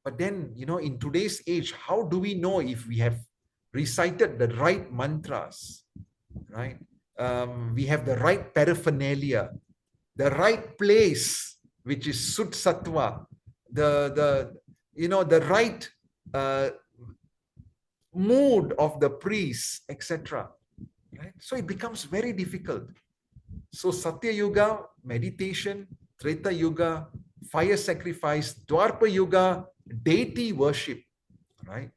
But then, in today's age, how do we know if we have recited the right mantras, right? We have the right paraphernalia, the right place, which is Sut Sattva, the right mood of the priest, etc. Right? So it becomes very difficult. So Satya Yuga, meditation, Treta Yuga, fire sacrifice, Dwapara Yuga, deity worship, right?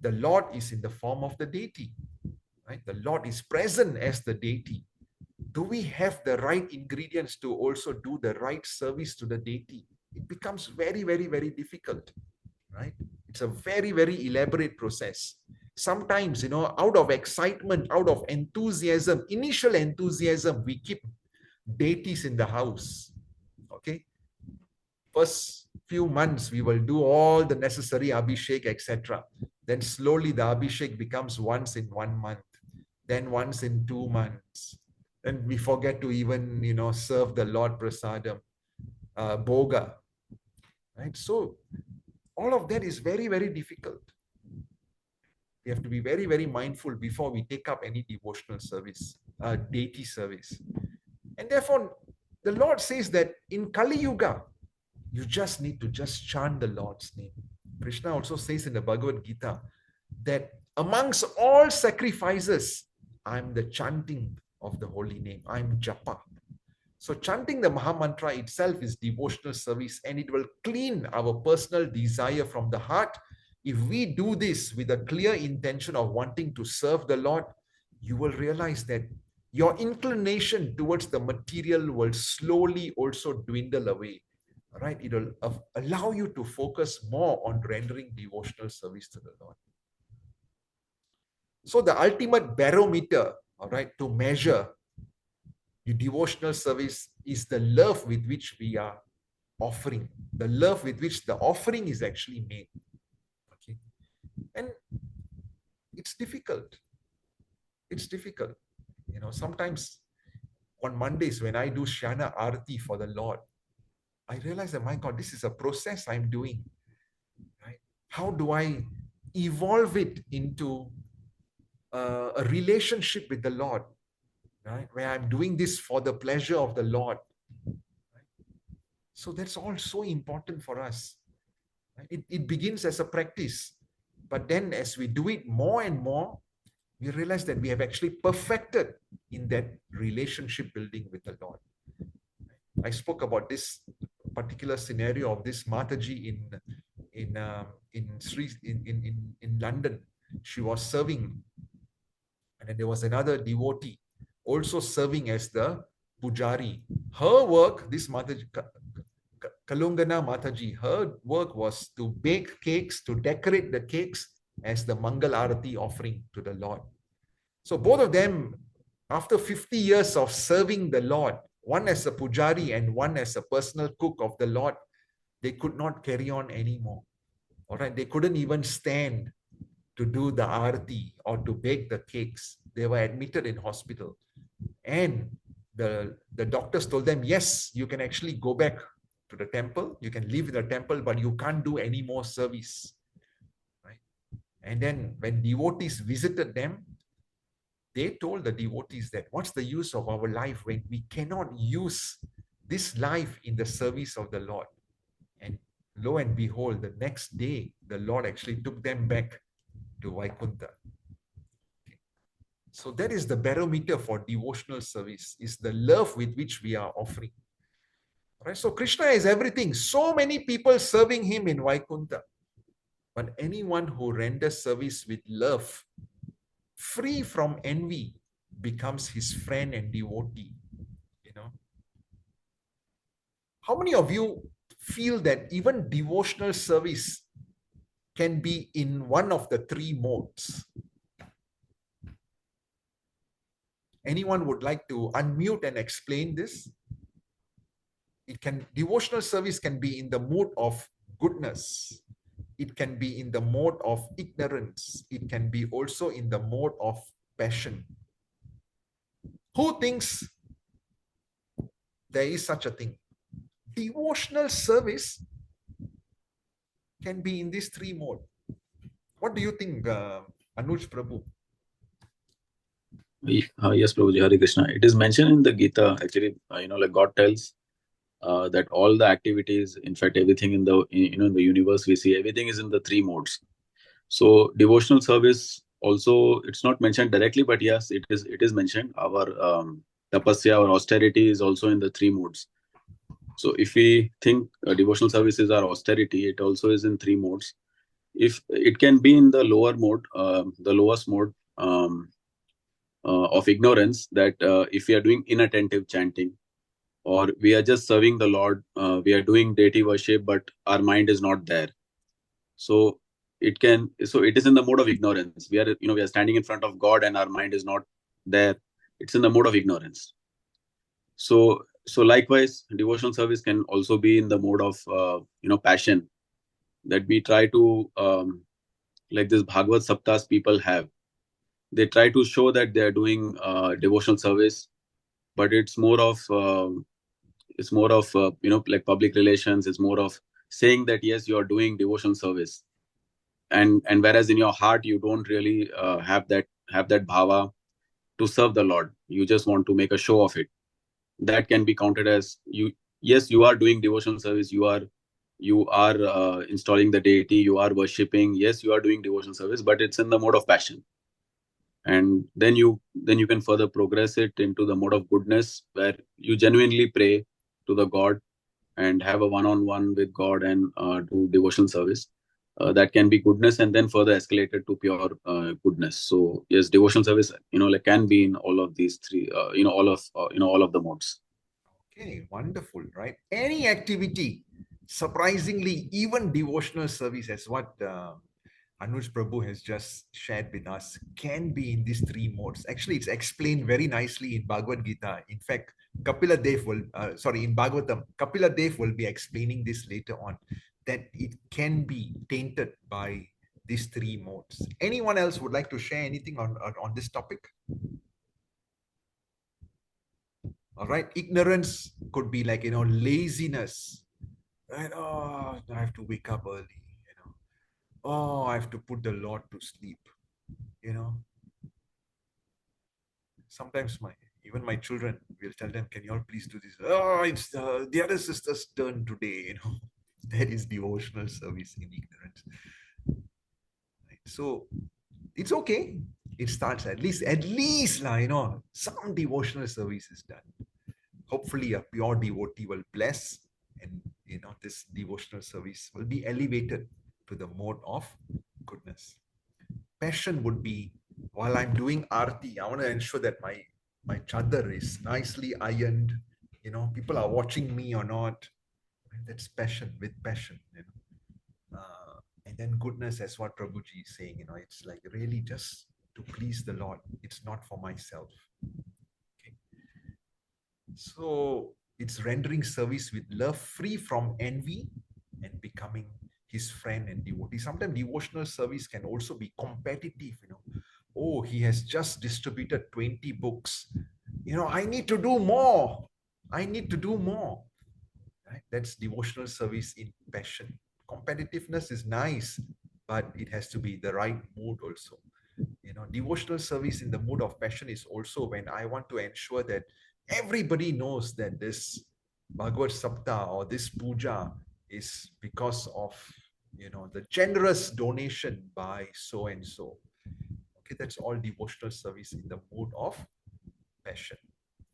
The Lord is in the form of the deity, right? The Lord is present as the deity. Do we have the right ingredients to also do the right service to the deity? It becomes very, very, very difficult, right? It's a very, very elaborate process. Sometimes, out of excitement, out of enthusiasm, initial enthusiasm, we keep deities in the house. Okay. First few months, we will do all the necessary abhishek, etc. Then slowly the abhishek becomes once in 1 month, then once in 2 months. Then we forget to even, serve the Lord prasadam, boga. Right. So all of that is very, very difficult. We have to be very, very mindful before we take up any devotional service, deity service. And therefore, the Lord says that in Kali Yuga, you just need to just chant the Lord's name. Krishna also says in the Bhagavad Gita that amongst all sacrifices, I'm the chanting of the holy name. I'm japa. So chanting the Mahamantra itself is devotional service, and it will clean our personal desire from the heart. If we do this with a clear intention of wanting to serve the Lord, you will realize that your inclination towards the material will slowly also dwindle away, right? It will allow you to focus more on rendering devotional service to the Lord. So the ultimate barometer, all right, to measure your devotional service is the love with which we are offering, the love with which the offering is actually made. Okay, and it's difficult. It's difficult. Sometimes on Mondays when I do Shana Arati for the Lord, I realize that, my God, this is a process I'm doing. Right? How do I evolve it into a relationship with the Lord? Right? Where I'm doing this for the pleasure of the Lord. Right? So that's all so important for us. Right? It begins as a practice. But then as we do it more and more, we realize that we have actually perfected in that relationship building with the Lord. I spoke about this particular scenario of this Mataji in London. She was serving, and then there was another devotee also serving as the pujari. Her work, this Mataji, Kalungana Mataji, her work was to bake cakes, to decorate the cakes as the Mangal Arati offering to the Lord. So both of them, after 50 years of serving the Lord, one as a pujari and one as a personal cook of the Lord, they could not carry on anymore. All right, they couldn't even stand to do the arati or to bake the cakes. They were admitted in hospital. And the doctors told them, yes, you can actually go back to the temple. You can live in the temple, but you can't do any more service. Right? And then when devotees visited them, they told the devotees that what's the use of our life when we cannot use this life in the service of the Lord? And lo and behold, the next day, the Lord actually took them back to Vaikuntha. Okay. So that is the barometer for devotional service, is the love with which we are offering. Right? So Krishna is everything. So many people serving him in Vaikuntha. But anyone who renders service with love, free from envy, becomes his friend and devotee. How many of you feel that even devotional service can be in one of the three modes? Anyone would like to unmute and explain this? Devotional service can be in the mode of goodness. It can be in the mode of ignorance. It can be also in the mode of passion. Who thinks there is such a thing? Devotional service can be in these three modes. What do you think, Anuj Prabhu? Yes, Prabhuji, Hare Krishna. It is mentioned in the Gita, actually, like God tells that all the activities, in fact, everything in the, in the universe we see, everything is in the three modes. So devotional service also, it's not mentioned directly, but yes, it is mentioned. Our tapasya or austerity is also in the three modes. So if we think devotional service is our austerity, it also is in three modes. If it can be in the lower mode, the lowest mode of ignorance, that if we are doing inattentive chanting, or we are just serving the Lord, we are doing deity worship, but our mind is not there. So it is in the mode of ignorance. We are standing in front of God and our mind is not there. It's in the mode of ignorance. So likewise, devotional service can also be in the mode of passion, that we try to like this Bhagavad Saptas people have. They try to show that they are doing devotional service, but it's more of like public relations. It's more of saying that yes, you are doing devotional service, and whereas in your heart you don't really have that bhava to serve the Lord. You just want to make a show of it. That can be counted as you are doing devotional service. You are installing the deity. You are worshipping. Yes, you are doing devotional service, but it's in the mode of passion. And then you can further progress it into the mode of goodness, where you genuinely pray to the God and have a one-on-one with God and do devotional service. That can be goodness, and then further escalated to pure goodness. So yes, devotional service, like can be in all of these three, all of the modes. Okay, wonderful, right? Any activity, surprisingly, even devotional service, as what Anuj Prabhu has just shared with us, can be in these three modes. Actually, it's explained very nicely in Bhagavad Gita. In fact, Kapila Dev in Bhagavatam, Kapila Dev will be explaining this later on, that it can be tainted by these three modes. Anyone else would like to share anything on this topic? All right, ignorance could be like, laziness, right? Oh, I have to wake up early, oh, I have to put the Lord to sleep, Sometimes even my children will tell them, can you all please do this? Oh, it's the other sister's turn today, That is devotional service in ignorance. Right? So it's okay. It starts at least some devotional service is done. Hopefully a pure devotee will bless, and this devotional service will be elevated to the mode of goodness. Passion would be, while I'm doing arti, I want to ensure that my chadar is nicely ironed, people are watching me or not. That's passion, with passion, and then goodness, as what Prabhuji is saying, it's like really just to please the Lord. It's not for myself. Okay. So it's rendering service with love, free from envy, and becoming his friend and devotee. Sometimes devotional service can also be competitive, Oh, he has just distributed 20 books. I need to do more. I need to do more. Right? That's devotional service in passion. Competitiveness is nice, but it has to be the right mood also. Devotional service in the mood of passion is also when I want to ensure that everybody knows that this Bhagavad Sapta or this puja is because of the generous donation by so and so. Okay, that's all devotional service in the mood of passion.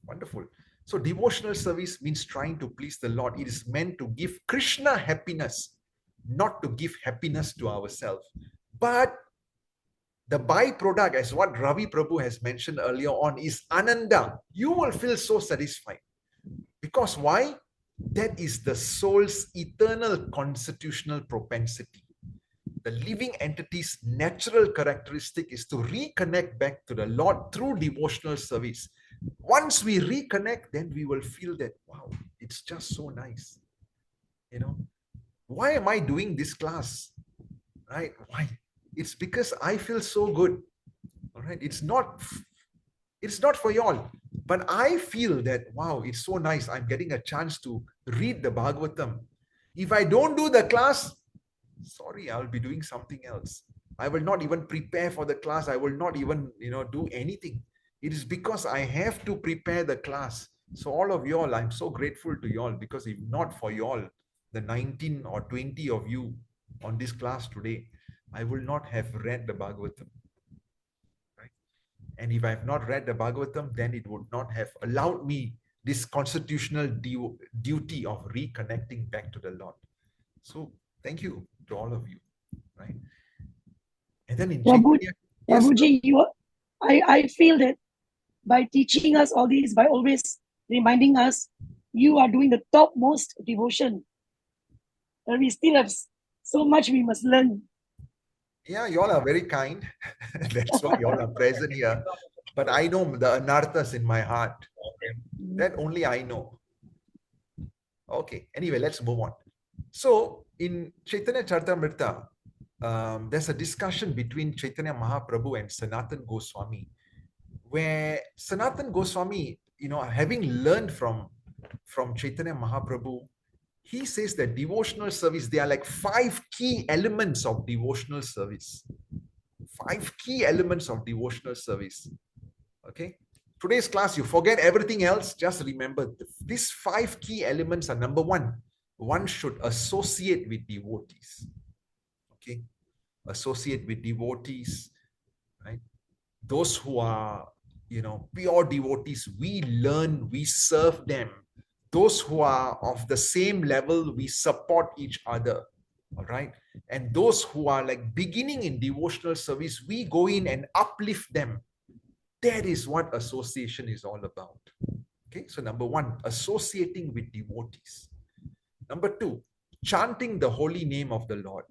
Wonderful. So devotional service means trying to please the Lord. It is meant to give Krishna happiness, not to give happiness to ourselves. But the byproduct, as what Ravi Prabhu has mentioned earlier on, is ananda. You will feel so satisfied. Because why? That is the soul's eternal constitutional propensity. The living entity's natural characteristic is to reconnect back to the Lord through devotional service. Once we reconnect, then we will feel that, wow, it's just so nice. You know, why am I doing this class? Right? Why? It's because I feel so good. All right. It's not for y'all, but I feel that, wow, it's so nice. I'm getting a chance to read the Bhagavatam. If I don't do the class, sorry, I'll be doing something else. I will not even prepare for the class. I will not even, do anything. It is because I have to prepare the class. So all of y'all, I'm so grateful to y'all, because if not for y'all, the 19 or 20 of you on this class today, I will not have read the Bhagavatam. Right? And if I have not read the Bhagavatam, then it would not have allowed me this constitutional duty of reconnecting back to the Lord. So thank you to all of you. Right? And then in Chaitanya, yes, Prabhuji, I feel that by teaching us all these, by always reminding us, you are doing the topmost devotion. And we still have so much we must learn. Yeah, you all are very kind. That's why you all are present here. But I know the anarthas in my heart. That only I know. Okay, anyway, let's move on. So in Chaitanya Charitamrita, there's a discussion between Chaitanya Mahaprabhu and Sanatan Goswami, where Sanatan Goswami, having learned from Chaitanya Mahaprabhu, he says that devotional service, there are like 5 key elements of devotional service. 5 key elements of devotional service. Okay. Today's class, you forget everything else. Just remember these 5 key elements are: number 1, one should associate with devotees. Okay. Associate with devotees, right? Those who are, pure devotees, we learn, we serve them. Those who are of the same level, we support each other. All right. And those who are like beginning in devotional service, we go in and uplift them. That is what association is all about. Okay. So number 1, associating with devotees. Number 2, chanting the holy name of the Lord.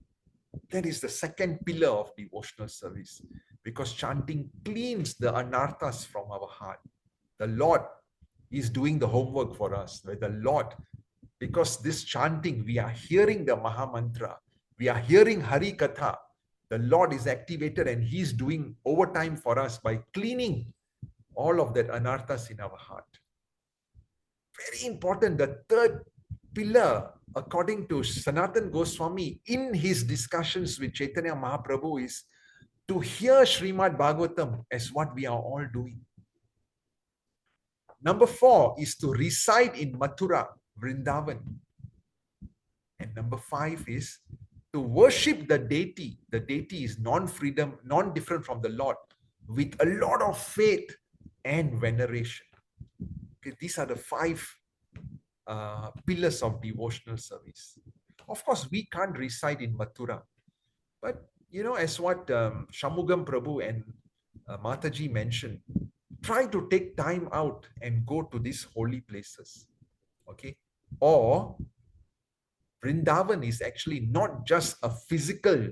That is the second pillar of devotional service, because chanting cleans the anarthas from our heart. The Lord is doing the homework for us. The Lord, because this chanting, we are hearing the Maha Mantra, we are hearing Hari Katha. The Lord is activated and He's doing overtime for us by cleaning all of that anarthas in our heart. Very important. The third pillar, according to Sanatan Goswami, in his discussions with Chaitanya Mahaprabhu, is to hear Srimad Bhagavatam as what we are all doing. Number 4 is to reside in Mathura, Vrindavan. And number 5 is to worship the deity. The deity is non-freedom, non-different from the Lord, with a lot of faith and veneration. Okay, these are the 5 pillars of devotional service. Of course, we can't reside in Mathura, but as what Shanmugam Prabhu and Mataji mentioned, try to take time out and go to these holy places. Okay, or Vrindavan is actually not just a physical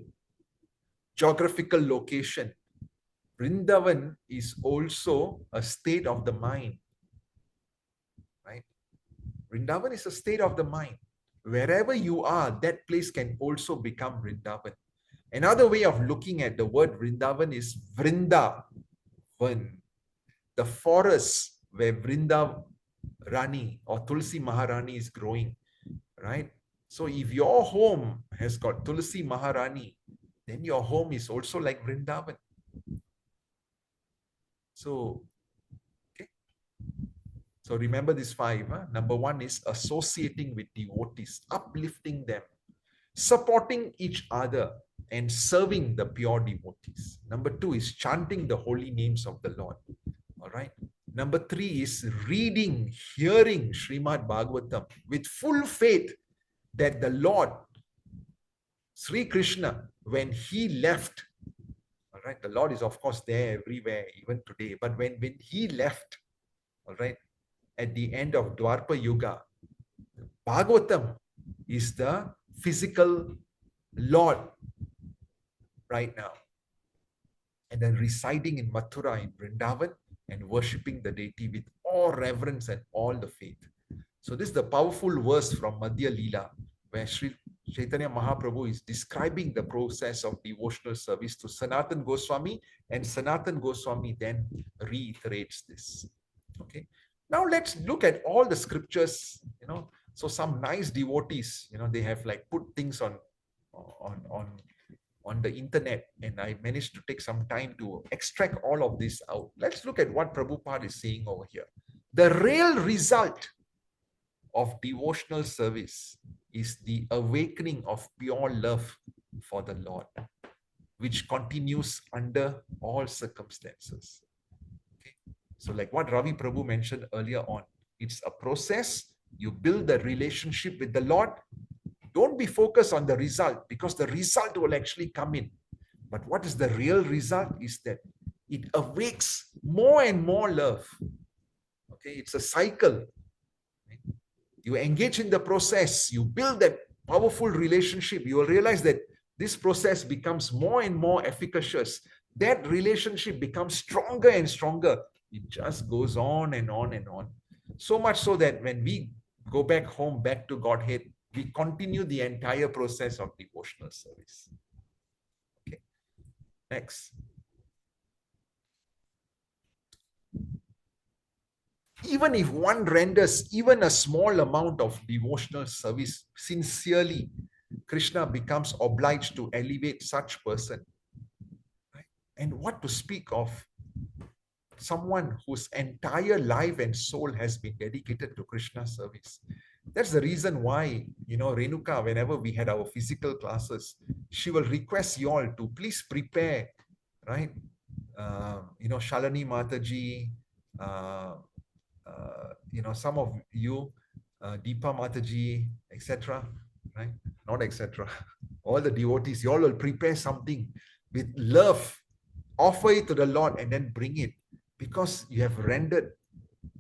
geographical location. Vrindavan is also a state of the mind. Right? Vrindavan is a state of the mind. Wherever you are, that place can also become Vrindavan. Another way of looking at the word Vrindavan is Vrindavan, the forest where Vrinda Rani or Tulsi Maharani is growing, right? So if your home has got Tulsi Maharani, then your home is also like Vrindavan. So, okay. So remember these 5. Number 1 is associating with devotees, uplifting them, supporting each other, and serving the pure devotees. Number 2 is chanting the holy names of the Lord. All right. Number 3 is reading, hearing Srimad Bhagavatam with full faith that the Lord, Sri Krishna, when he left, all right, the Lord is of course there everywhere, even today, but when he left, all right, at the end of Dwarpa Yuga, Bhagavatam is the physical Lord right now. And then residing in Mathura, in Vrindavan, and worshipping the deity with all reverence and all the faith. So this is the powerful verse from Madhya Leela, where Sri Chaitanya Mahaprabhu is describing the process of devotional service to Sanatan Goswami, and Sanatan Goswami then reiterates this. Okay. Now let's look at all the scriptures, So some nice devotees, they have like put things on the internet, and I managed to take some time to extract all of this out. Let's look at what Prabhupada is saying over here. The real result of devotional service is the awakening of pure love for the Lord, which continues under all circumstances. Okay? So like what Ravi Prabhu mentioned earlier on, it's a process. You build the relationship with the Lord. Don't be focused on the result, because the result will actually come in. But what is the real result is that it awakes more and more love. Okay, it's a cycle. You engage in the process, you build that powerful relationship, you will realize that this process becomes more and more efficacious. That relationship becomes stronger and stronger. It just goes on and on and on. So much so that when we go back home, back to Godhead, we continue the entire process of devotional service. Okay. Next. Even if one renders even a small amount of devotional service sincerely, Krishna becomes obliged to elevate such person. Right? And what to speak of someone whose entire life and soul has been dedicated to Krishna service. That's the reason why, Renuka, whenever we had our physical classes, she will request you all to please prepare, right? Shalani Mataji, some of you, Deepa Mataji, etc., right? Not etc. All the devotees, you all will prepare something with love, offer it to the Lord, and then bring it, because you have rendered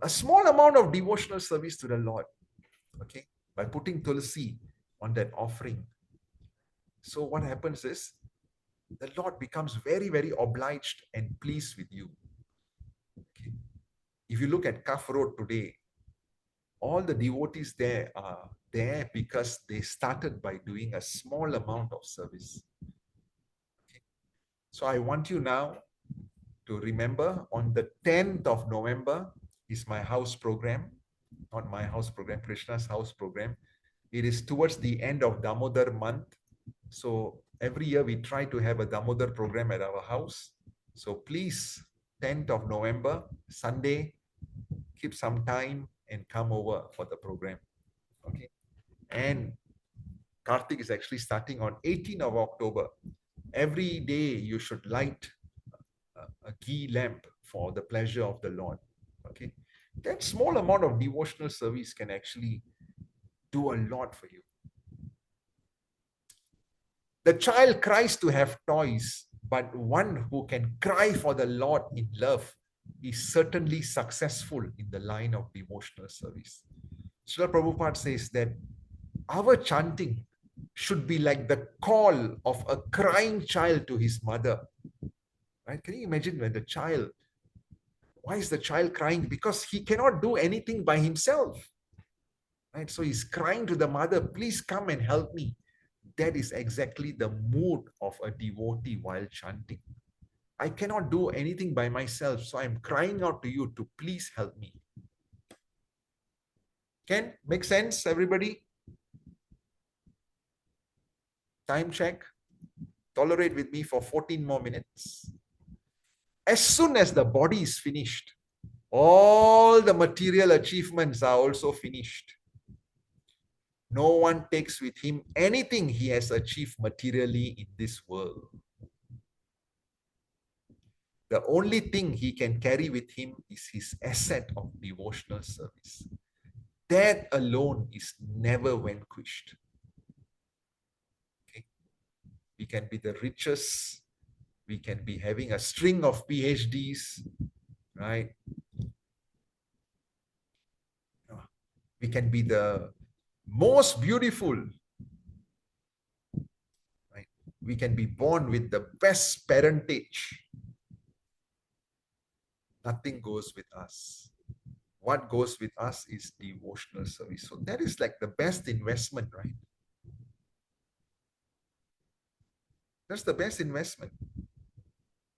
a small amount of devotional service to the Lord, okay, by putting tulsi on that offering. So what happens is, the Lord becomes very, very obliged and pleased with you. Okay. If you look at Cuff Road today, all the devotees there are there because they started by doing a small amount of service. Okay. So I want you now to remember, on the 10th of November is my house program, not my house program, Krishna's house program. It is towards the end of Damodar month. So every year we try to have a Damodar program at our house. So please, 10th of November, Sunday, keep some time and come over for the program. Okay. And Kartik is actually starting on 18th of October. Every day you should light a ghee lamp for the pleasure of the Lord. Okay. That small amount of devotional service can actually do a lot for you. The child cries to have toys, but one who can cry for the Lord in love is certainly successful in the line of devotional service. Srila Prabhupada says that our chanting should be like the call of a crying child to his mother. Right? Can you imagine when the child, why is the child crying? Because he cannot do anything by himself. Right? So he's crying to the mother, please come and help me. That is exactly the mood of a devotee while chanting. I cannot do anything by myself, so I'm crying out to you to please help me. Can make sense, everybody? Time check. Tolerate with me for 14 more minutes. As soon as the body is finished, all the material achievements are also finished. No one takes with him anything he has achieved materially in this world. The only thing he can carry with him is his asset of devotional service. That alone is never vanquished. Okay? We can be the richest, we can be having a string of PhDs, right? We can be the most beautiful. Right? We can be born with the best parentage. Nothing goes with us. What goes with us is devotional service. So that is like the best investment, right? That's the best investment.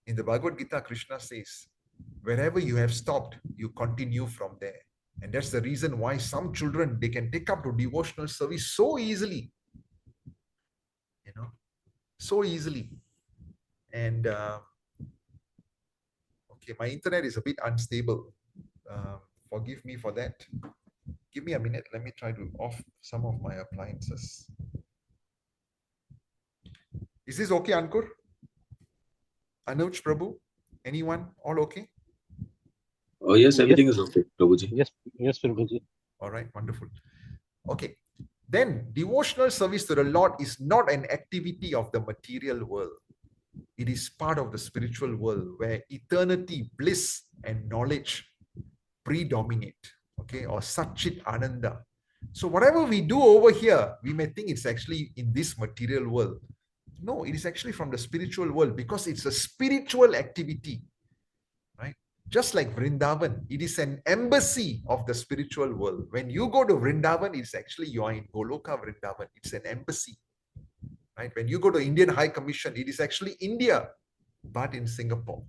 In the Bhagavad Gita, Krishna says, wherever you have stopped, you continue from there. And that's the reason why some children, they can take up to devotional service so easily. You know, so easily. And okay, my internet is a bit unstable. Forgive me for that. Give me a minute. Let me try to off some of my appliances. Is this okay, Ankur? Anuj, Prabhu? Anyone? All okay? Oh, yes, everything is okay, Prabhuji. Yes, Prabhuji. All right, wonderful. Okay. Then devotional service to the Lord is not an activity of the material world. It is part of the spiritual world where eternity, bliss, and knowledge predominate. Okay, or Satchit Ananda. So whatever we do over here, we may think it's actually in this material world. No, it is actually from the spiritual world because it's a spiritual activity, right? Just like Vrindavan, it is an embassy of the spiritual world. When you go to Vrindavan, it's actually you are in Goloka Vrindavan. It's an embassy, right? When you go to Indian High Commission, it is actually India, but in Singapore.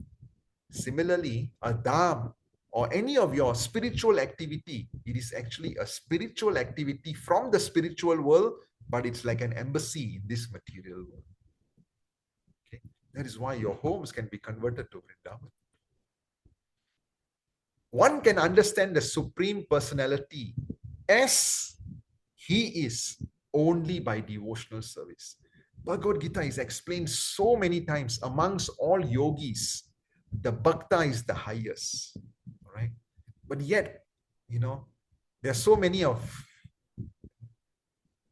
Similarly, a dham or any of your spiritual activity, it is actually a spiritual activity from the spiritual world, but it's like an embassy in this material world. Okay? That is why your homes can be converted to Vrindavan. One can understand the Supreme Personality as he is only by devotional service. Bhagavad Gita is explained so many times. Amongst all yogis, the bhakta is the highest, right? But yet, you know, there are so many of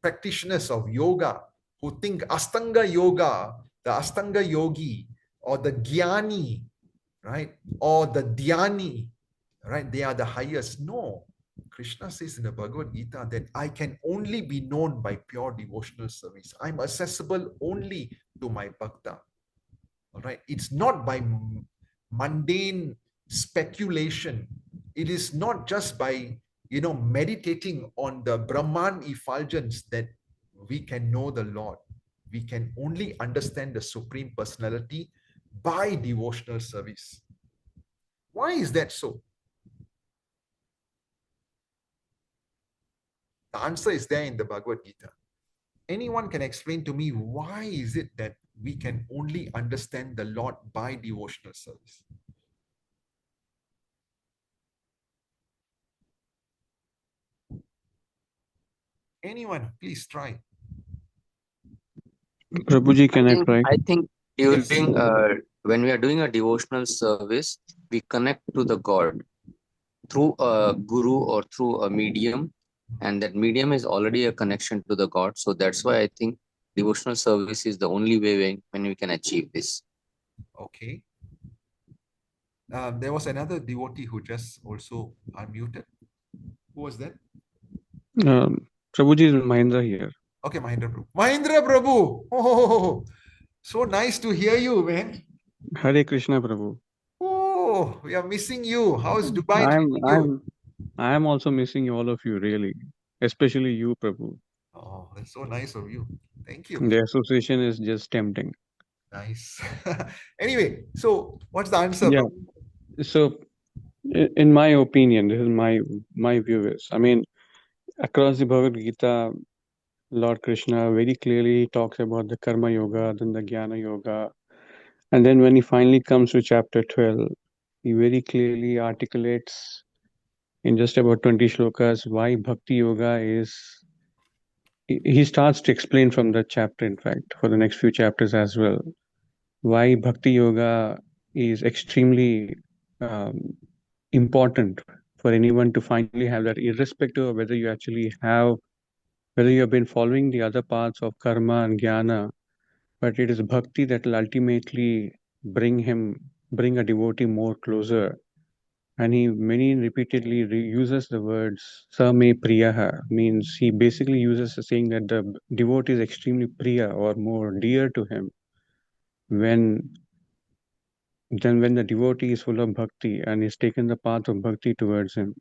practitioners of yoga who think Astanga Yoga, the Astanga Yogi, or the Jnani, right? Or the Dhyani, right? They are the highest. No. Krishna says in the Bhagavad Gita that I can only be known by pure devotional service. I'm accessible only to my bhakta. All right. It's not by mundane speculation. It is not just by, meditating on the Brahman effulgence that we can know the Lord. We can only understand the Supreme Personality by devotional service. Why is that so? The answer is there in the Bhagavad Gita. Anyone can explain to me why is it that we can only understand the Lord by devotional service? Anyone, please try. Prabhuji, can I try? I think during Yes. When we are doing a devotional service, we connect to the God through a guru or through a medium, and that medium is already a connection to the God. So that's why I think devotional service is the only way when we can achieve this. Okay. There was another devotee who just also unmuted. Who was that? Prabhuji is Mahindra here. Okay, Mahindra Prabhu. Mahindra Prabhu! Oh, so nice to hear you, man. Hare Krishna, Prabhu. Oh, we are missing you. How's Dubai treating you? I'm also missing all of you, really. Especially you, Prabhu. Oh, that's so nice of you. Thank you. The association is just tempting. Nice. Anyway, so what's the answer, Yeah. Prabhu? So, in my opinion, this is my view is, I mean, across the Bhagavad Gita, Lord Krishna very clearly talks about the Karma Yoga, then the Jnana Yoga. And then when he finally comes to chapter 12, he very clearly articulates in just about 20 shlokas why Bhakti Yoga is. He starts to explain from that chapter, in fact, for the next few chapters as well, why Bhakti Yoga is extremely important for anyone to finally have that, irrespective of whether you have been following the other paths of karma and jnana, but it is bhakti that will ultimately bring a devotee more closer and he many repeatedly uses the words Same Priyaha, means he basically uses the saying that the devotee is extremely Priya or more dear to him when when the devotee is full of bhakti and is taken the path of bhakti towards him.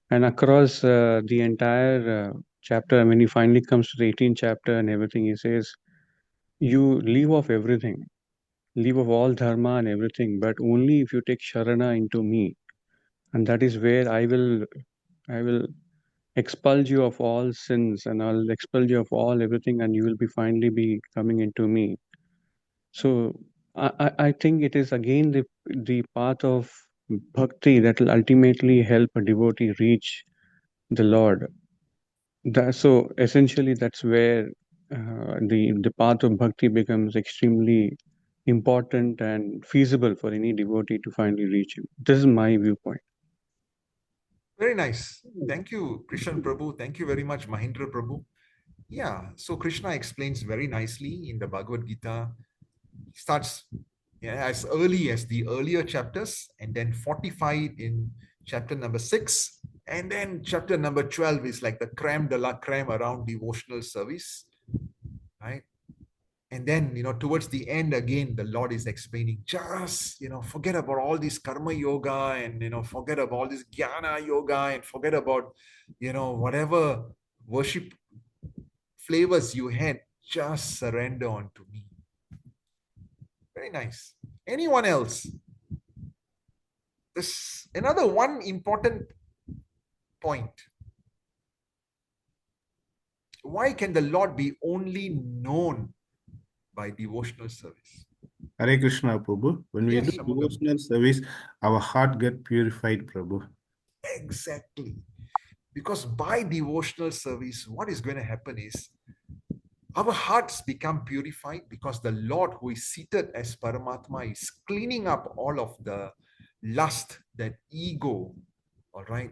And across the entire chapter, when he finally comes to the 18th chapter and everything, he says, you leave off everything, leave off all dharma and everything, but only if you take sharana into me. And that is where I will expel you of all sins, and I'll expel you of all everything, and you will be finally be coming into me. So I think it is again the path of bhakti that will ultimately help a devotee reach the Lord. So essentially, that's where the path of bhakti becomes extremely important and feasible for any devotee to finally reach him. This is my viewpoint. Very nice. Thank you, Krishan Prabhu. Thank you very much, Mahindra Prabhu. Yeah, so Krishna explains very nicely in the Bhagavad Gita. He starts as early as the earlier chapters and then fortified in chapter number 6. And then chapter number 12 is like the creme de la creme around devotional service, right? And then, towards the end, again, the Lord is explaining, just, forget about all this karma yoga and, forget about all this jnana yoga and forget about, whatever worship flavors you had, just surrender unto me. Very nice. Anyone else? This another one important point. Why can the Lord be only known by devotional service? Hare Krishna, Prabhu. When we Yes, do Shamugam. devotional service, our heart get purified, Prabhu. Exactly. Because by devotional service, what is going to happen is our hearts become purified because the Lord who is seated as Paramatma is cleaning up all of the lust, that ego, all right,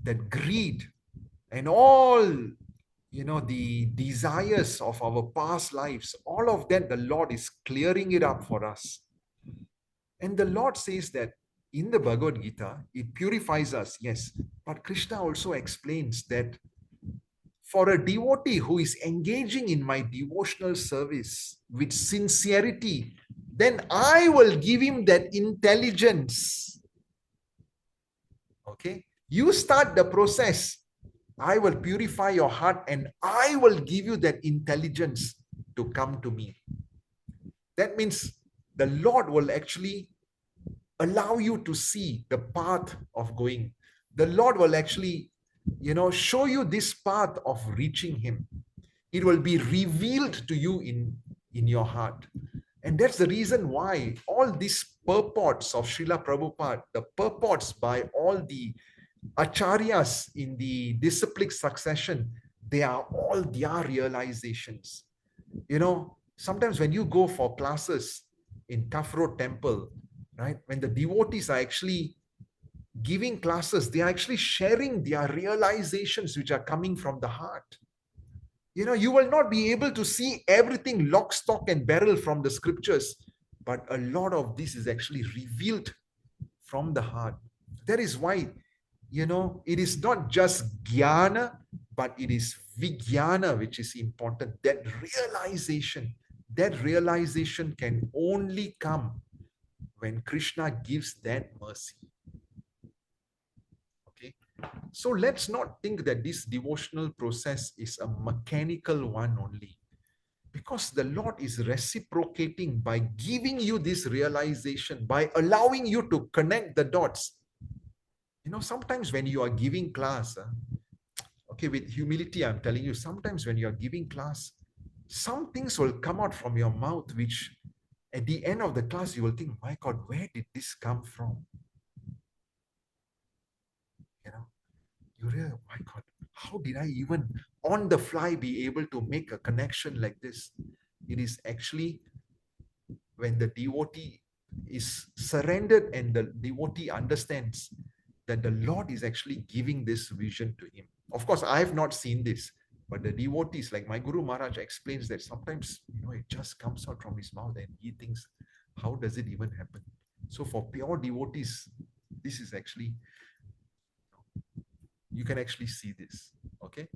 that greed, and all, the desires of our past lives. All of that, the Lord is clearing it up for us. And the Lord says that in the Bhagavad Gita, it purifies us, yes. But Krishna also explains that for a devotee who is engaging in my devotional service with sincerity, then I will give him that intelligence. Okay? You start the process. I will purify your heart and I will give you that intelligence to come to me. That means the Lord will actually allow you to see the path of going. The Lord will actually, show you this path of reaching him. It will be revealed to you in your heart. And that's the reason why all these purports of Srila Prabhupada, the purports by all the acharyas in the disciplic succession, they are all their realizations. Sometimes when you go for classes in Kafro temple, right, when the devotees are actually giving classes, they are actually sharing their realizations which are coming from the heart. You will not be able to see everything lock, stock, and barrel from the scriptures, but a lot of this is actually revealed from the heart. That is why, it is not just jnana, but it is vijnana which is important. That realization can only come when Krishna gives that mercy. Okay, so let's not think that this devotional process is a mechanical one only, because the Lord is reciprocating by giving you this realization, by allowing you to connect the dots. Sometimes when you are giving class, okay, with humility, I'm telling you, sometimes when you are giving class, some things will come out from your mouth, which at the end of the class, you will think, my God, where did this come from? You realize, my God, how did I even on the fly be able to make a connection like this? It is actually when the devotee is surrendered and the devotee understands that the Lord is actually giving this vision to him. Of course, I have not seen this, but the devotees, like my Guru Maharaj explains that sometimes, it just comes out from his mouth and he thinks, how does it even happen? So for pure devotees, this is actually, you can actually see this. Okay.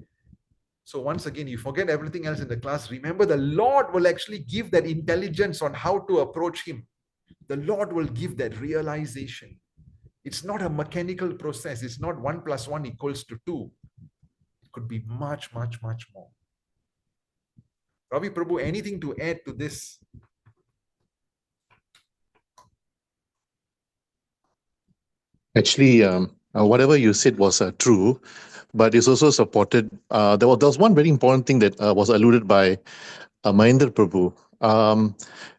So once again, you forget everything else in the class. Remember, the Lord will actually give that intelligence on how to approach him. The Lord will give that realization. It's not a mechanical process. It's not 1 + 1 = 2. It could be much, much, much more. Ravi Prabhu, anything to add to this? Actually, whatever you said was true, but it's also supported. There was one very important thing that was alluded by Mahendra Prabhu.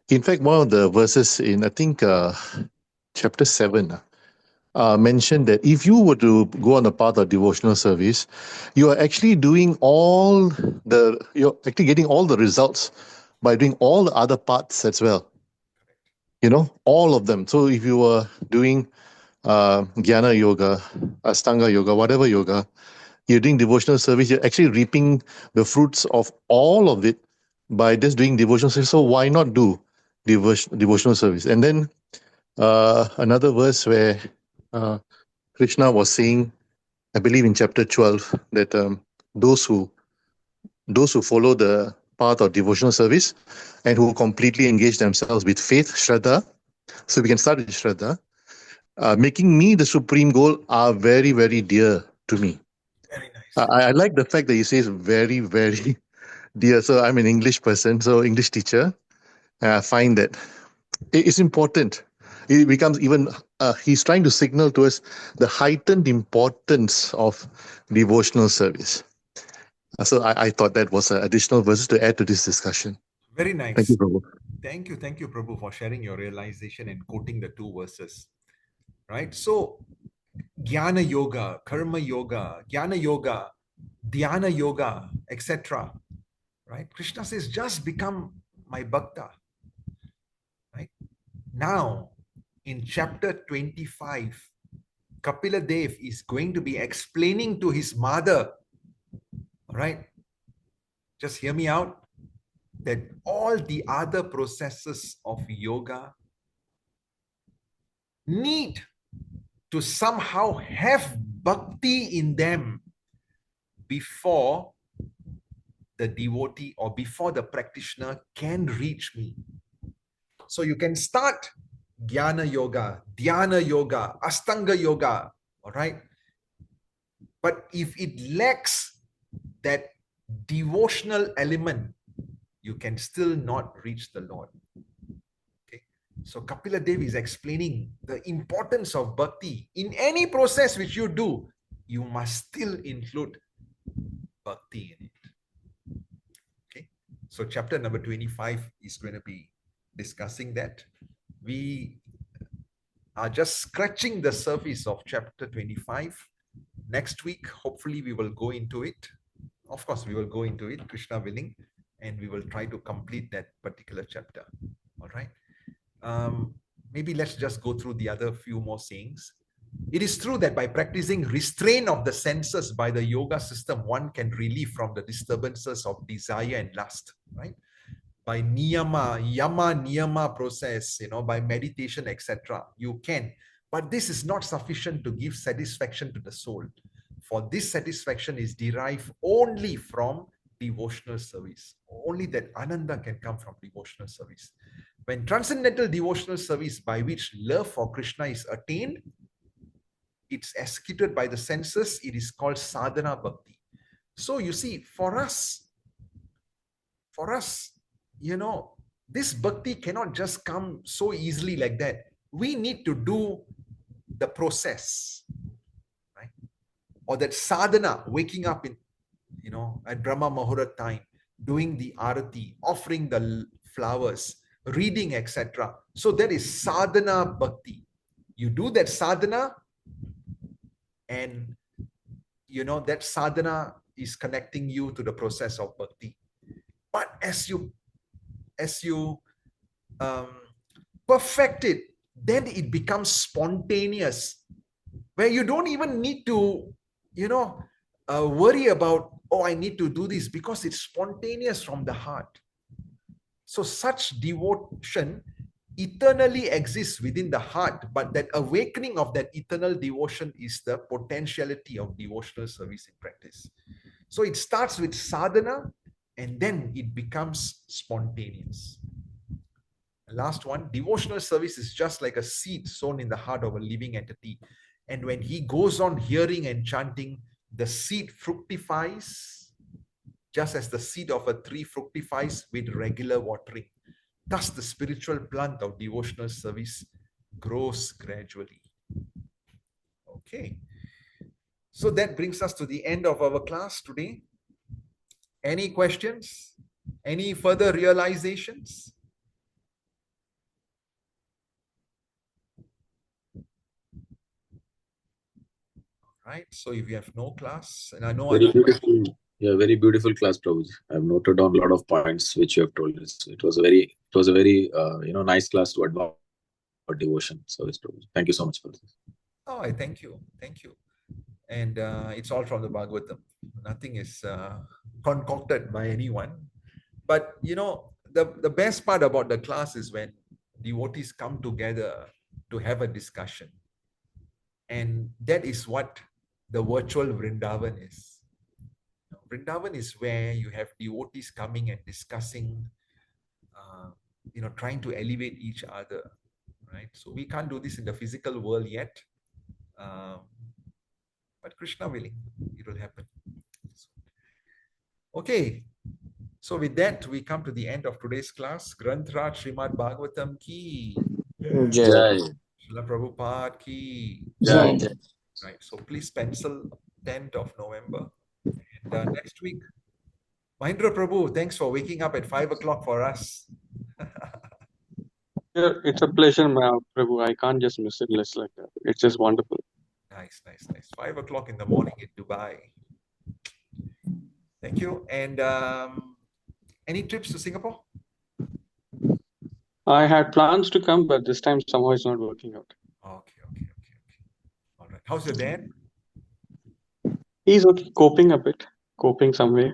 In fact, one of the verses in, I think, chapter 7, mentioned that if you were to go on the path of devotional service, you are actually doing you're actually getting all the results by doing all the other parts as well. All of them. So if you were doing Jnana Yoga, Astanga Yoga, whatever yoga, you're doing devotional service, you're actually reaping the fruits of all of it by just doing devotional service. So why not do devotional service? And then another verse where Krishna was saying, I believe in chapter 12, that those who follow the path of devotional service and who completely engage themselves with faith, Shraddha, so we can start with Shraddha, making me the supreme goal, are very, very dear to me. Very nice. I like the fact that he says very, very dear. So I'm an English person, so English teacher. I find that it's important. It becomes even, he's trying to signal to us the heightened importance of devotional service. So I thought that was additional verses to add to this discussion. Very nice. Thank you, Prabhu. Thank you, Prabhu, for sharing your realization and quoting the 2 verses. Right? So, Jnana Yoga, Karma Yoga, Jnana Yoga, Dhyana Yoga, etc. Right? Krishna says, just become my bhakta. Right? Now, in chapter 25, Kapila Dev is going to be explaining to his mother, right? Just hear me out, that all the other processes of yoga need to somehow have bhakti in them before the devotee or before the practitioner can reach me. So you can start Jnana Yoga, Dhyana Yoga, Astanga Yoga, all right? But if it lacks that devotional element, you can still not reach the Lord. Okay? So Kapila Dev is explaining the importance of bhakti. In any process which you do, you must still include bhakti in it. Okay? So chapter number 25 is going to be discussing that. We are just scratching the surface of chapter 25. Next week, hopefully we will go into it. Of course, we will go into it, Krishna willing, and we will try to complete that particular chapter. All right. Maybe let's just go through the other few more sayings. It is true that by practicing restraint of the senses by the yoga system, one can relieve from the disturbances of desire and lust, right? By niyama, yama, niyama process, by meditation, etc. You can. But this is not sufficient to give satisfaction to the soul. For this satisfaction is derived only from devotional service. Only that ananda can come from devotional service. When transcendental devotional service by which love for Krishna is attained, it's executed by the senses, it is called sadhana bhakti. So you see, for us, this bhakti cannot just come so easily like that. We need to do the process, right? Or that sadhana, waking up in, at Brahma Muhurat time, doing the arati, offering the flowers, reading, etc. So that is sadhana bhakti. You do that sadhana, and that sadhana is connecting you to the process of bhakti. But as you perfect it, then it becomes spontaneous, where you don't even need to worry about, I need to do this, because it's spontaneous from the heart. So such devotion eternally exists within the heart, but that awakening of that eternal devotion is the potentiality of devotional service in practice. So it starts with sadhana and then it becomes spontaneous. Last one, devotional service is just like a seed sown in the heart of a living entity. And when he goes on hearing and chanting, the seed fructifies, just as the seed of a tree fructifies with regular watering. Thus, the spiritual plant of devotional service grows gradually. Okay. So that brings us to the end of our class today. Any questions? Any further realizations? Right. So if you have no class, and I know Very beautiful. Yeah, very beautiful class, Prabhuji. I've noted down a lot of points which you have told us. It was a very nice class to advance for devotion service, Prabhuji. Thank you so much for this. Oh, I thank you. Thank you. And it's all from the Bhagavatam. Nothing is concocted by anyone. But the best part about the class is when devotees come together to have a discussion. And that is what the virtual Vrindavan is. Vrindavan is where you have devotees coming and discussing, trying to elevate each other, right? So we can't do this in the physical world yet, but Krishna willing, it will happen. Okay, so with that, we come to the end of today's class. Granthra Srimad Bhagavatam ki Jai. Srila Prabhupada ki Jai. Right, so please pencil 10th of November. And next week, Mahindra Prabhu, thanks for waking up at 5 o'clock for us. Yeah, it's a pleasure, Prabhu. I can't just miss it less like that. It's just wonderful. Nice. 5 o'clock in the morning in Dubai. Thank you. And any trips to Singapore? I had plans to come, but this time somehow it's not working out. Okay. All right. How's your dad? He's okay, coping some way.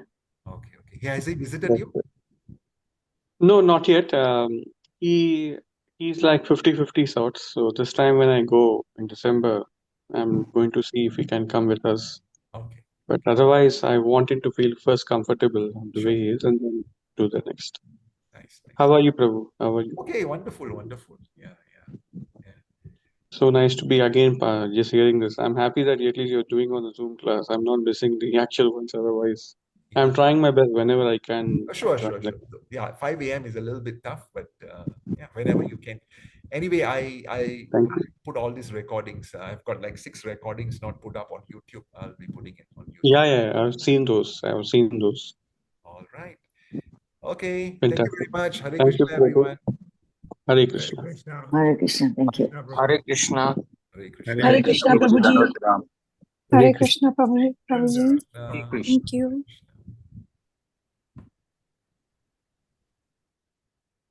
Okay. Yeah, has he visited you? No, not yet. He's like 50-50 sorts. So this time when I go in December, I'm going to see if he can come with us. Okay. But otherwise, I want him to feel first comfortable the way he is, and then do the next. Nice. How are you, Prabhu? How are you? Okay, wonderful. Yeah. So nice to be again just hearing this. I'm happy that at least you're doing on the Zoom class. I'm not missing the actual ones otherwise. Yeah. I'm trying my best whenever I can. Sure. Yeah, 5 a.m. is a little bit tough, but yeah, whenever you can. Anyway, I put all these recordings. I've got like 6 recordings not put up on YouTube. I'll be putting it on YouTube. Yeah, I've seen those. All right. Okay. Fantastic. Thank you very much. Hare Thank Krishna, you, Prabhu. everyone. Hare Krishna. Hare Krishna. Thank you. Hare Krishna. Hare Krishna. Hare Krishna, Prabhuji. Ram. Hare Krishna, Prabhuji. Krishna. Thank you.